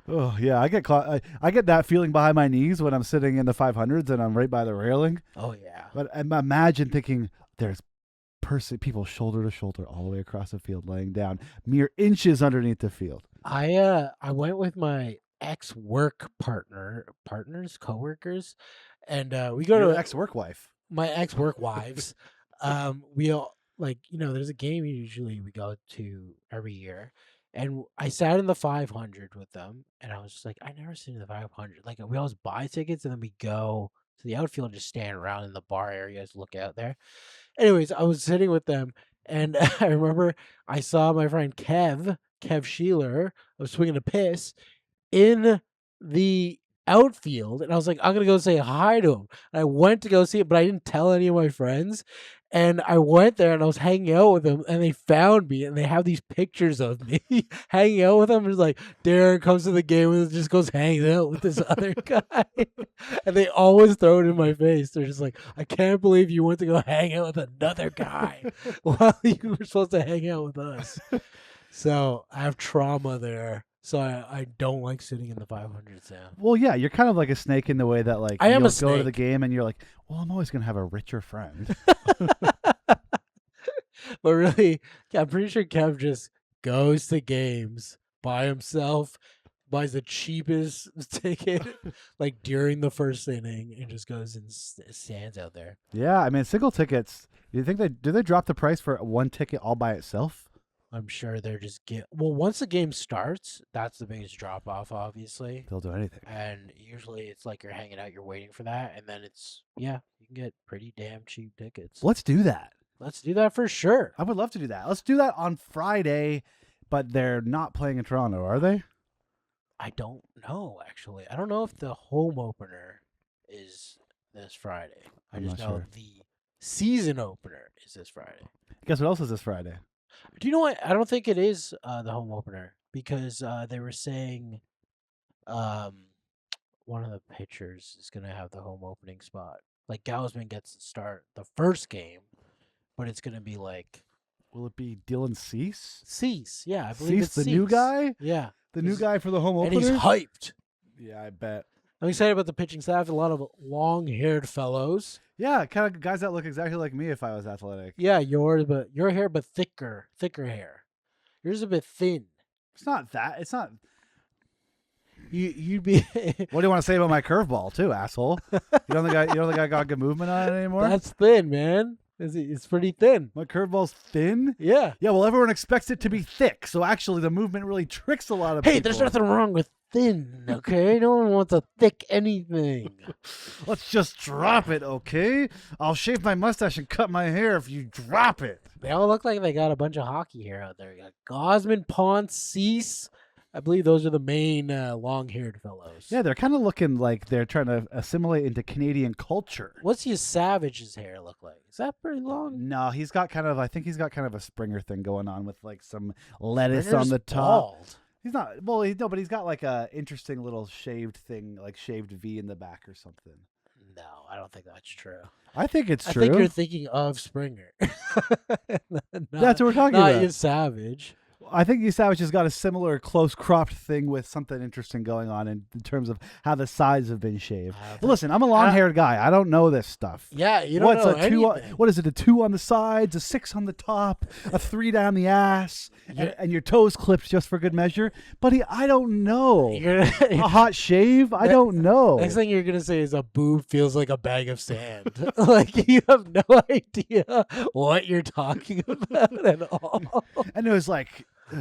Oh yeah, I get that feeling behind my knees when I'm sitting in the 500s and I'm right by the railing. Oh yeah. But imagine thinking there's people shoulder to shoulder all the way across the field, laying down mere inches underneath the field. I went with my coworkers, and we go Your to ex-work wife. my ex-work wives. We all there's a game usually we go to every year, and I sat in the 500 with them, and I was just like, I never seen in the 500. Like we always buy tickets, and then we go to the outfield and just stand around in the bar areas, look out there. Anyways, I was sitting with them, and I remember I saw my friend Kev Sheeler. I was swinging a piss in the outfield, and I was like, I'm gonna go say hi to him. And I went to go see it, but I didn't tell any of my friends. And I went there and I was hanging out with them, and they found me, and they have these pictures of me hanging out with them. It's like Darren comes to the game and just goes hangs out with this other guy, and they always throw it in my face. They're just like, I can't believe you went to go hang out with another guy while you were supposed to hang out with us. So I have trauma there. So I don't like sitting in the 500s now. Well, yeah, you're kind of like a snake in the way that, like, I am you'll a go to the snake. game and you're like, well, I'm always going to have a richer friend. But really, I'm pretty sure Kev just goes to games by himself, buys the cheapest ticket, like during the first inning, and just goes and stands out there. Yeah, I mean, single tickets, do they drop the price for one ticket all by itself? I'm sure they're just once the game starts, that's the biggest drop off, obviously. They'll do anything. And usually it's like you're hanging out, you're waiting for that, and then you can get pretty damn cheap tickets. Let's do that. Let's do that for sure. I would love to do that. Let's do that on Friday, but they're not playing in Toronto, are they? I don't know, actually. I don't know if the home opener is this Friday. I I'm just not know sure. the season opener is this Friday. Guess what else is this Friday? Do you know what? I don't think it is the home opener because they were saying one of the pitchers is going to have the home opening spot. Like Gausman gets to start the first game, but it's going to be like Will it be Dylan Cease? Yeah, I believe Cease, it's the new Cease. guy? Yeah, The new guy for the home and opener? he's hyped. Yeah, I bet. I'm excited about the pitching staff. A lot of long-haired fellows. Yeah, kind of guys that look exactly like me if I was athletic. Yeah, yours, but your hair, but thicker hair. Yours is a bit thin. It's not that. It's not. You'd be. What do you want to say about my curveball too, asshole? You don't think I got good movement on it anymore? That's thin, man. It's pretty thin. My curveball's thin? Yeah. Yeah, well, everyone expects it to be thick, so actually the movement really tricks a lot of people. Hey, there's nothing wrong with thin, okay? No one wants a thick anything. Let's just drop it, okay? I'll shave my mustache and cut my hair if you drop it. They all look like they got a bunch of hockey hair out there. You got Gausman, Ponce, Cease. I believe those are the main long-haired fellows. Yeah, they're kind of looking like they're trying to assimilate into Canadian culture. What's your Savage's hair look like? Is that pretty long? No, I think he's got kind of a Springer thing going on with like some lettuce Springer's on the top. bald. He's not, well, no, but he's got like a interesting little shaved thing, like shaved V in the back or something. No, I don't think that's true. I think it's true. I think you're thinking of Springer. That's what we're talking not about. your Savage. I think East Savage has got a similar close cropped thing with something interesting going on in terms of how the sides have been shaved. Listen, I'm a long haired guy. I don't know this stuff. Yeah, you don't know anything. What is it? A 2 on the sides, a 6 on the top, a 3 down the ass, and your toes clipped just for good measure. Buddy, I don't know. A hot shave? I don't know. Next thing you're gonna say is a boob feels like a bag of sand. Like you have no idea what you're talking about at all. And it was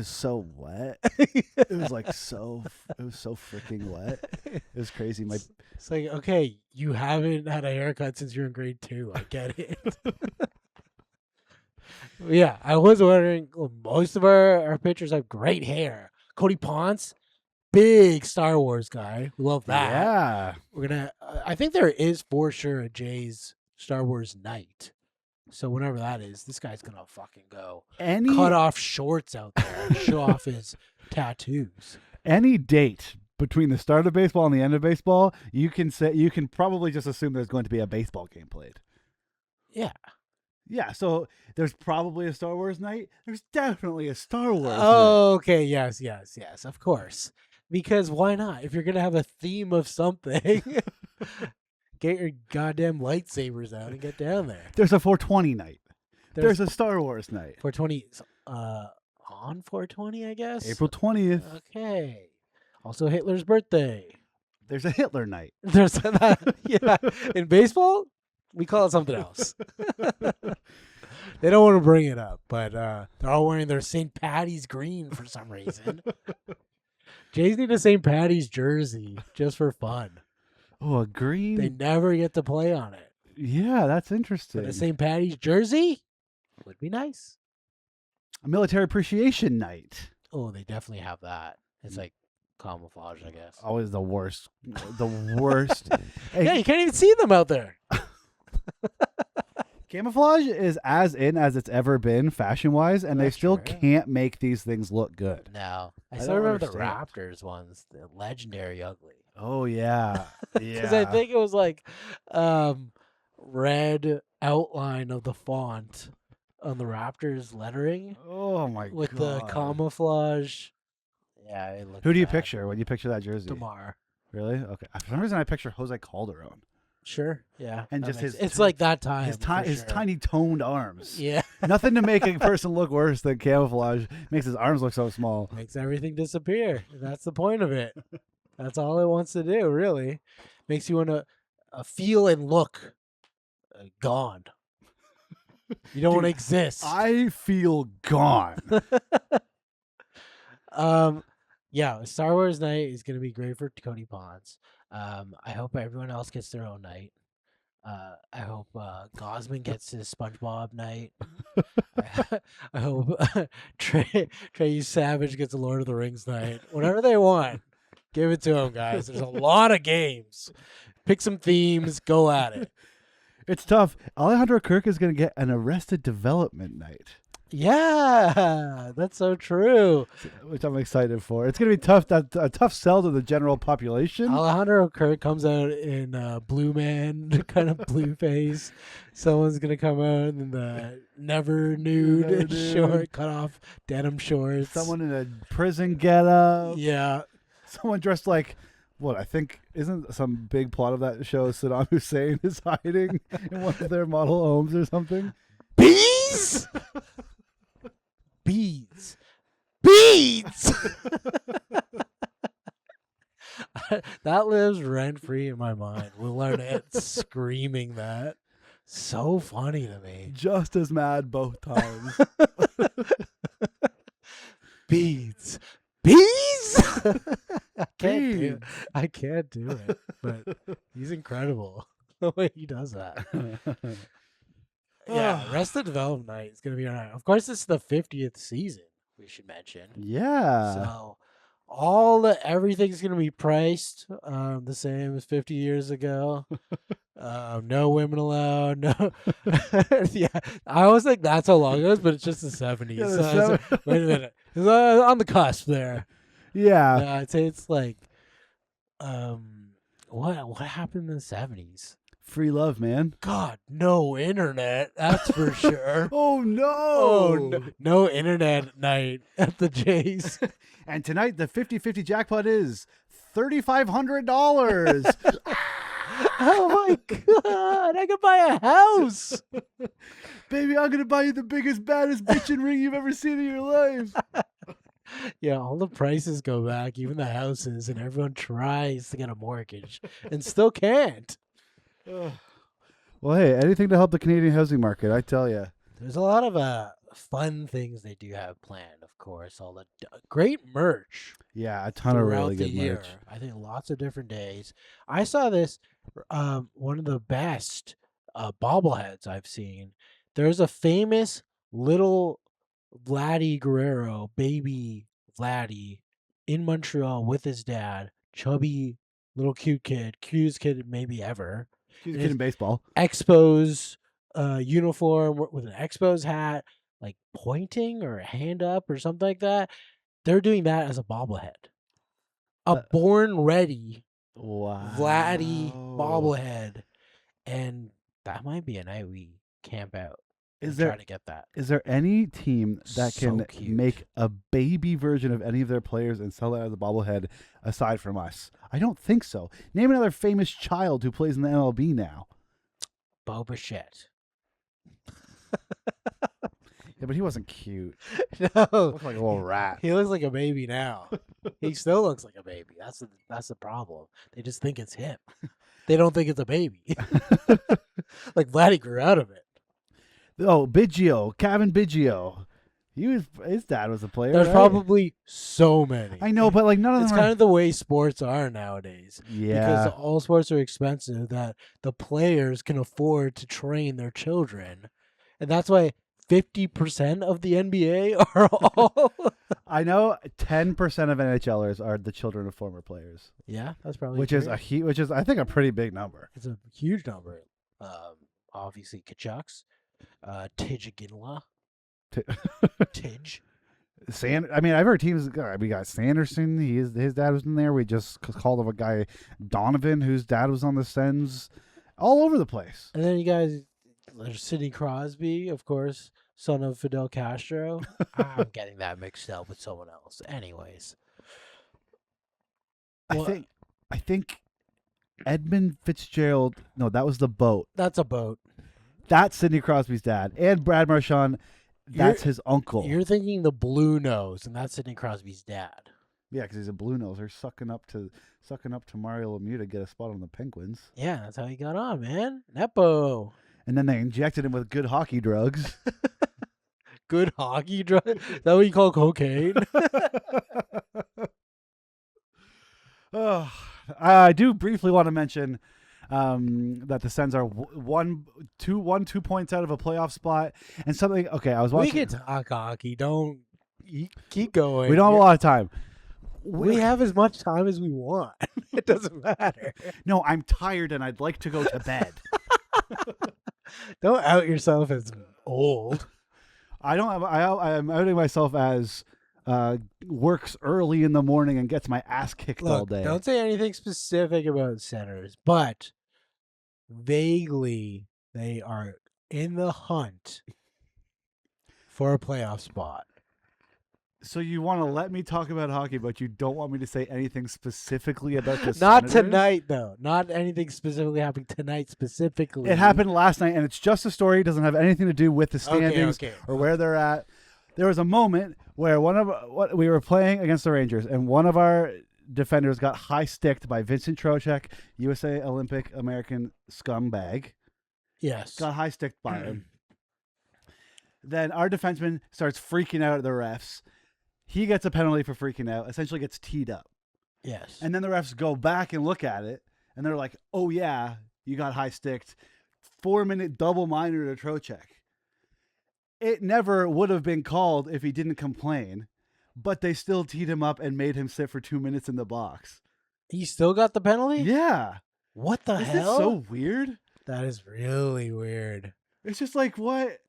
so wet. It was so freaking wet. It was crazy. It's like, okay, you haven't had a haircut since you're in grade 2. I get it. Yeah, I was wondering, most of our pictures have great hair. Cody Ponce, big Star Wars guy. We love that. Yeah. We're going to, I think there is for sure a Jay's Star Wars night. So whenever that is, this guy's gonna fucking go cut off shorts out there and show off his tattoos. Any date between the start of baseball and the end of baseball, you can probably just assume there's going to be a baseball game played. Yeah. Yeah, so there's probably a Star Wars night. There's definitely a Star Wars night. Okay, yes, of course. Because why not? If you're gonna have a theme of something, get your goddamn lightsabers out and get down there. There's a 420 night. There's a Star Wars night. 420 on 420, I guess. April 20th. Okay. Also Hitler's birthday. There's a Hitler night. There's that. Yeah. In baseball, we call it something else. They don't want to bring it up, but they're all wearing their St. Patty's green for some reason. Jays need a St. Patty's jersey just for fun. Oh, a green? They never get to play on it. Yeah, that's interesting. But a St. Patty's jersey would be nice. A military appreciation night. Oh, they definitely have that. It's like camouflage, I guess. Always the worst. The worst. Hey, yeah, you can't even see them out there. Camouflage is as in as it's ever been fashion-wise, and they still can't make these things look good. No. I still remember the Raptors ones, the legendary ugly. Oh, yeah. Because I think it was like red outline of the font on the Raptors lettering. Oh, my with God. With the camouflage. Yeah, it looked Who do you bad. picture when you picture that jersey? DeMar. Really? Okay. For some reason, I picture Jose Calderon. Sure, yeah. And just it's like that time. His tiny toned arms. Yeah. Nothing to make a person look worse than camouflage. Makes his arms look so small. Makes everything disappear. That's the point of it. That's all it wants to do, really. Makes you want to feel and look gone. You don't want to exist. I feel gone. Yeah, Star Wars night is going to be great for Cody Ponce. I hope everyone else gets their own night. I hope Gosman gets his SpongeBob night. I hope Trey Savage gets a Lord of the Rings night. Whatever they want, give it to them, guys. There's a lot of games. Pick some themes. Go at it. It's tough. Alejandro Kirk is going to get an Arrested Development night. Yeah, that's so true. Which I'm excited for. It's going to be tough. A tough sell to the general population. Alejandro Kirk comes out in blue man, kind of blue face. Someone's going to come out in the never nude short, cut off denim shorts. Someone in a prison getup. Yeah. Someone dressed like, what I think, isn't some big plot of that show Saddam Hussein is hiding in one of their model homes or something? Bees! Beads. Beads! That lives rent-free in my mind. Will Arnett screaming that. So funny to me. Just as mad both times. Beads. Bees? I can't do it. But he's incredible. The way he does that. Yeah, Arrested Development night is going to be all right. Of course, it's the 50th season, we should mention. Yeah. So everything's going to be priced the same as 50 years ago. No women allowed. No. Yeah, I always think that's how long it was, but it's just the 70s. Yeah, wait a minute. It's on the cusp there. Yeah. I'd say it's like, what happened in the 70s? Free love, man. God, no internet. That's for sure. Oh no! Oh, no internet at night at the Jays. And tonight the 50-50 jackpot is $3,500. Oh my God! I could buy a house. Baby, I'm gonna buy you the biggest, baddest bitchin' ring you've ever seen in your life. Yeah, all the prices go back, even the houses, and everyone tries to get a mortgage and still can't. Well, hey, anything to help the Canadian housing market, I tell you. There's a lot of fun things they do have planned, of course. All the great merch. Yeah, a ton of throughout really the good year. merch. I think lots of different days. I saw this, one of the best bobbleheads I've seen. There's a famous little Vladdy Guerrero, baby Vladdy, in Montreal with his dad, chubby little cute kid, cutest kid maybe ever. She's a kid in baseball. Expos uniform with an Expos hat, like pointing or a hand up or something like that. They're doing that as a bobblehead. A born ready Wow. Vladdy bobblehead. And that might be a night we camp out. Try to get that. Is there any team that So can cute. make a baby version of any of their players and sell it as a bobblehead aside from us? I don't think so. Name another famous child who plays in the MLB now. Boba Fett. Yeah, but he wasn't cute. No. Looked like a little rat. He looks like a baby now. He still looks like a baby. That's the problem. They just think it's him. They don't think it's a baby. Like Vladdy grew out of it. Oh, Biggio, Kevin Biggio. His dad was a player. There's right? probably so many. I know, but like none of It's them are. kind of the way sports are nowadays. Yeah. Because all sports are expensive, that the players can afford to train their children. And that's why 50% of the NBA are all. I know 10% of NHLers are the children of former players, Yeah, that's probably which true. is I think a pretty big number. It's a huge number. Obviously, Kachucks, Tidgeginla, Tidge. I mean, I've heard teams. We got Sanderson. His dad was in there. We just called him a guy, Donovan, whose dad was on the Sens. All over the place. And then you guys, there's Sidney Crosby, of course, son of Fidel Castro. I'm getting that mixed up with someone else. Anyways. I think Edmund Fitzgerald. No, that was the boat. That's a boat. That's Sidney Crosby's dad, and Brad Marchand. That's his uncle. You're thinking the Blue Nose, and that's Sidney Crosby's dad. Yeah, because he's a blue nose. They're sucking up to Mario Lemieux to get a spot on the Penguins, Yeah, that's how he got on, man. Nepo. and then they injected him with good hockey drugs. Good hockey drug. Is that what you call cocaine? Oh, I do briefly want to mention that the Sens are 2 points out of a playoff spot, and something. Okay, I was We watching. can talk hockey. Don't keep going. We don't have a lot of time. We have as much time as we want. It doesn't matter. No, I'm tired and I'd like to go to bed. Don't out yourself as old. I'm outing myself as works early in the morning and gets my ass kicked all Look, day. don't say anything specific about Senators, but vaguely they are in the hunt for a playoff spot. So you want to let me talk about hockey, but you don't want me to say anything specifically about the Not Senators? tonight, though. Not anything specifically happening tonight specifically. It happened last night, and it's just a story. It doesn't have anything to do with the standings Okay. or where they're at. There was a moment where we were playing against the Rangers, and one of our defenders got high sticked by Vincent Trocheck, USA Olympic American scumbag. Yes. Got high sticked by him. Then our defenseman starts freaking out at the refs. He gets a penalty for freaking out, essentially gets teed up. Yes. And then the refs go back and look at it, and they're like, oh, yeah, you got high sticked. 4-minute double minor to Trocheck. It never would have been called if he didn't complain, but they still teed him up and made him sit for 2 minutes in the box. He still got the penalty? Yeah. What the Isn't hell? it so weird? That is really weird. It's just like, what?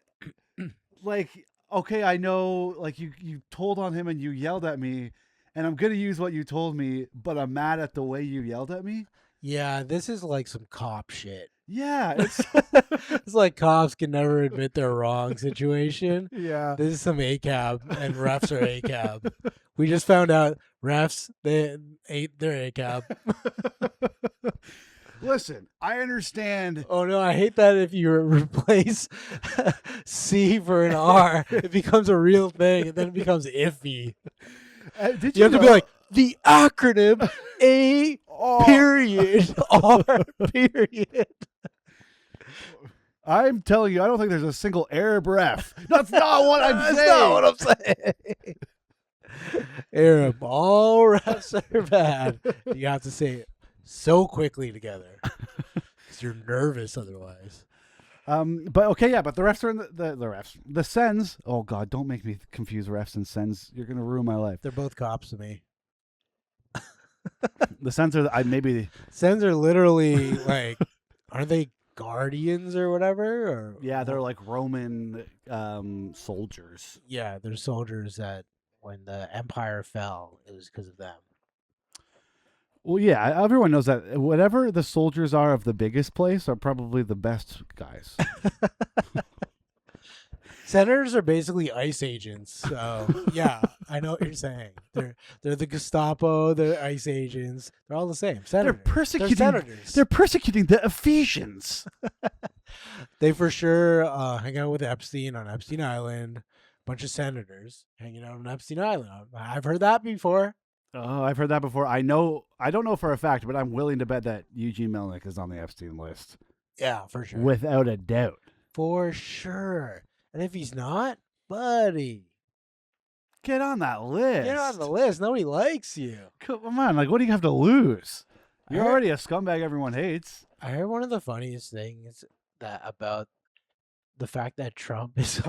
Like, okay, I know, like, you told on him and you yelled at me, and I'm going to use what you told me, but I'm mad at the way you yelled at me. Yeah, this is like some cop shit. Yeah, it's It's like cops can never admit they're wrong situation. yeah. This is some ACAB, and refs are ACAB. We just found out refs, they ate their ACAB. Listen, I understand. Oh no, I hate that if you replace C for an R, it becomes a real thing, and then it becomes iffy. Did You have to be know- like, the acronym A Oh, period R period. I'm telling you, I don't think there's a single Arab ref. That's not what I'm That's saying. not what I'm saying. Arab, all refs are bad. You have to say it so quickly together because you're nervous otherwise. But okay, yeah, but the refs are in the refs. The Sens. Oh God, don't make me confuse refs and Sens. You're gonna ruin my life. They're both cops to me. The Sens are maybe. Sens are literally like, aren't they guardians or whatever? Or Yeah, they're like Roman soldiers. yeah, they're soldiers that when the empire fell, it was because of them. Well, yeah, everyone knows that whatever the soldiers are of the biggest place are probably the best guys. Senators are basically ICE agents. So yeah, I know what you're saying. They're the Gestapo. They're ICE agents. They're all the same. Senators. They're persecuting. Senators. They're persecuting the Ephesians. They for sure hang out with Epstein on Epstein Island. Bunch of senators hanging out on Epstein Island. I've heard that before. Oh, I've heard that before. I know. I don't know for a fact, but I'm willing to bet that Eugene Melnick is on the Epstein list, Yeah, for sure. without a doubt. For sure. And if he's not, buddy, Get on that list. get on the list. Nobody likes you. Come on, like, what do you have to lose? You're I heard- already a scumbag everyone hates. I heard one of the funniest things that about the fact that Trump is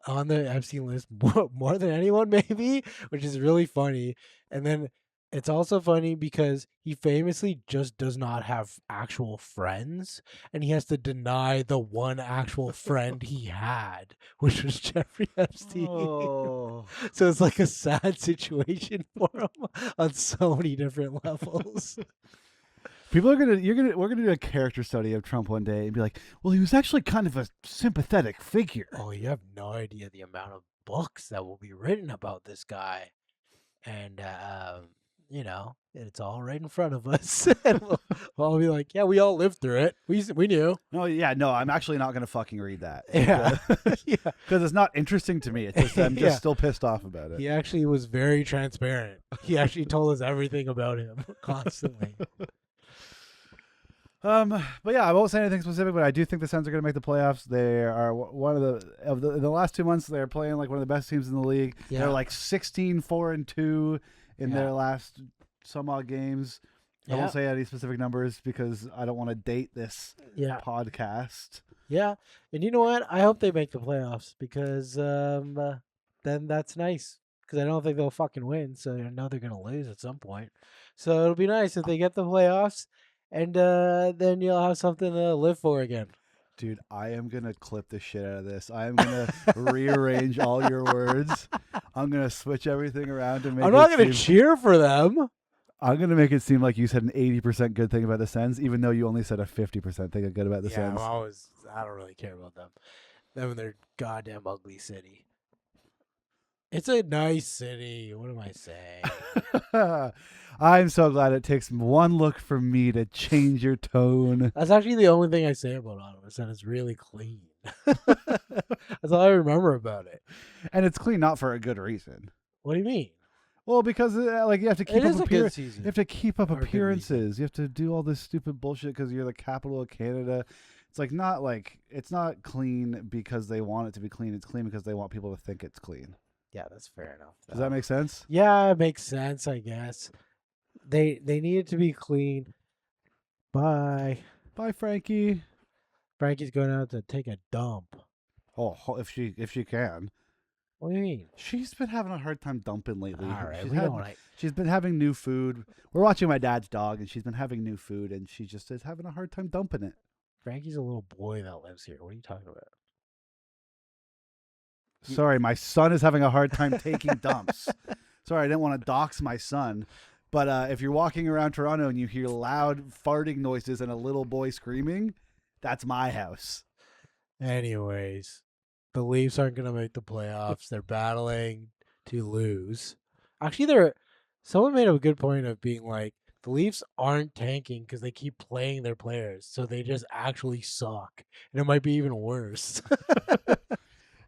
on the Epstein list more than anyone, maybe, which is really funny. And then it's also funny because he famously just does not have actual friends, and he has to deny the one actual friend he had, which was Jeffrey Epstein. Oh. So it's like a sad situation for him on so many different levels. People are we're gonna do a character study of Trump one day and be like, well, he was actually kind of a sympathetic figure. Oh, you have no idea the amount of books that will be written about this guy. And, you know, it's all right in front of us. And we'll all be like, yeah, we all lived through it. We knew. No, yeah, no, I'm actually not gonna fucking read that. Yeah. Yeah. Because it's not interesting to me. It's just I'm just Yeah. still pissed off about it. He actually was very transparent. He actually told us everything about him constantly. But yeah, I won't say anything specific, but I do think the Sens are going to make the playoffs. They are one of the last 2 months. They're playing like one of the best teams in the league. Yeah. They're like 16-4-2 in Yeah. their last some odd games. I Yeah. won't say any specific numbers because I don't want to date this Yeah. podcast. Yeah. And you know what? I hope they make the playoffs because then that's nice. Because I don't think they'll fucking win. So I know they're going to lose at some point. So it'll be nice if they get the playoffs. And then you'll have something to live for again. Dude, I am going to clip the shit out of this. I am going to rearrange all your words. I'm going to switch everything around to make I'm not it going to seem- cheer for them. I'm going to make it seem like you said an 80% good thing about the Sens, even though you only said a 50% thing good about the Sens. I don't really care about them. Them and their goddamn ugly city. It's a nice city. What am I saying? I'm so glad it takes one look for me to change your tone. That's actually the only thing I say about Ottawa, is that it's really clean. That's all I remember about it. And it's clean not for a good reason. What do you mean? Well, because like you have to keep It up is a good season. you have to keep up Or a good appearances. You have to do all this stupid bullshit because you're the capital of Canada. It's it's not clean because they want it to be clean. It's clean because they want people to think it's clean. Yeah, that's fair enough. Does that make sense? Yeah, it makes sense, I guess. They need it to be clean. Bye. Bye, Frankie. Frankie's going out to take a dump. Oh, if she can. What do you mean? She's been having a hard time dumping lately. All right, She's we had- don't like. She's been having new food. We're watching my dad's dog, and she's been having new food, and she just is having a hard time dumping it. Frankie's a little boy that lives here. What are you talking about? Sorry, my son is having a hard time taking dumps. Sorry, I didn't want to dox my son. But if you're walking around Toronto and you hear loud farting noises and a little boy screaming, That's my house. Anyways, the Leafs aren't going to make the playoffs. They're battling to lose. Actually, someone made a good point of being like, the Leafs aren't tanking because they keep playing their players, so they just actually suck, and it might be even worse.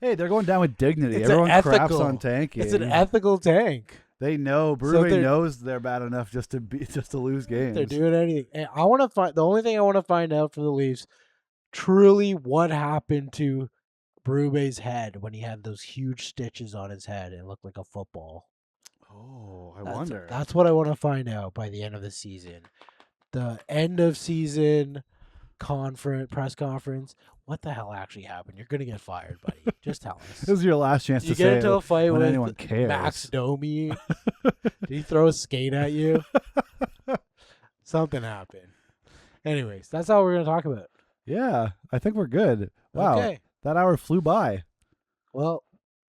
Hey, they're going down with dignity. It's Everyone craps ethical. on tanking. It's an ethical tank. They know Brube knows they're bad enough just to lose games. They're doing anything. And I want to find the only thing I want to find out from the Leafs, truly, what happened to Brube's head when he had those huge stitches on his head and it looked like a football. Oh, I wonder. That's what I want to find out by the end of the season. The end of season press conference. What the hell actually happened? You're gonna get fired, buddy. Just tell us. This is your last chance You to get say into a fight when with anyone cares. Max Domi. Did he throw a skate at you? Something happened. Anyways, that's all we're gonna talk about. Yeah, I think we're good. Wow, Okay. that hour flew by. Well,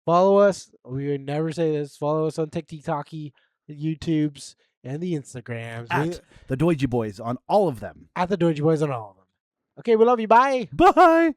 follow us. We would never say this. Follow us on TikTok, the YouTubes, and the Instagrams. At the Doidgy Boys on all of them. At the Doidgy Boys on all of them. Okay, we love you. Bye. Bye.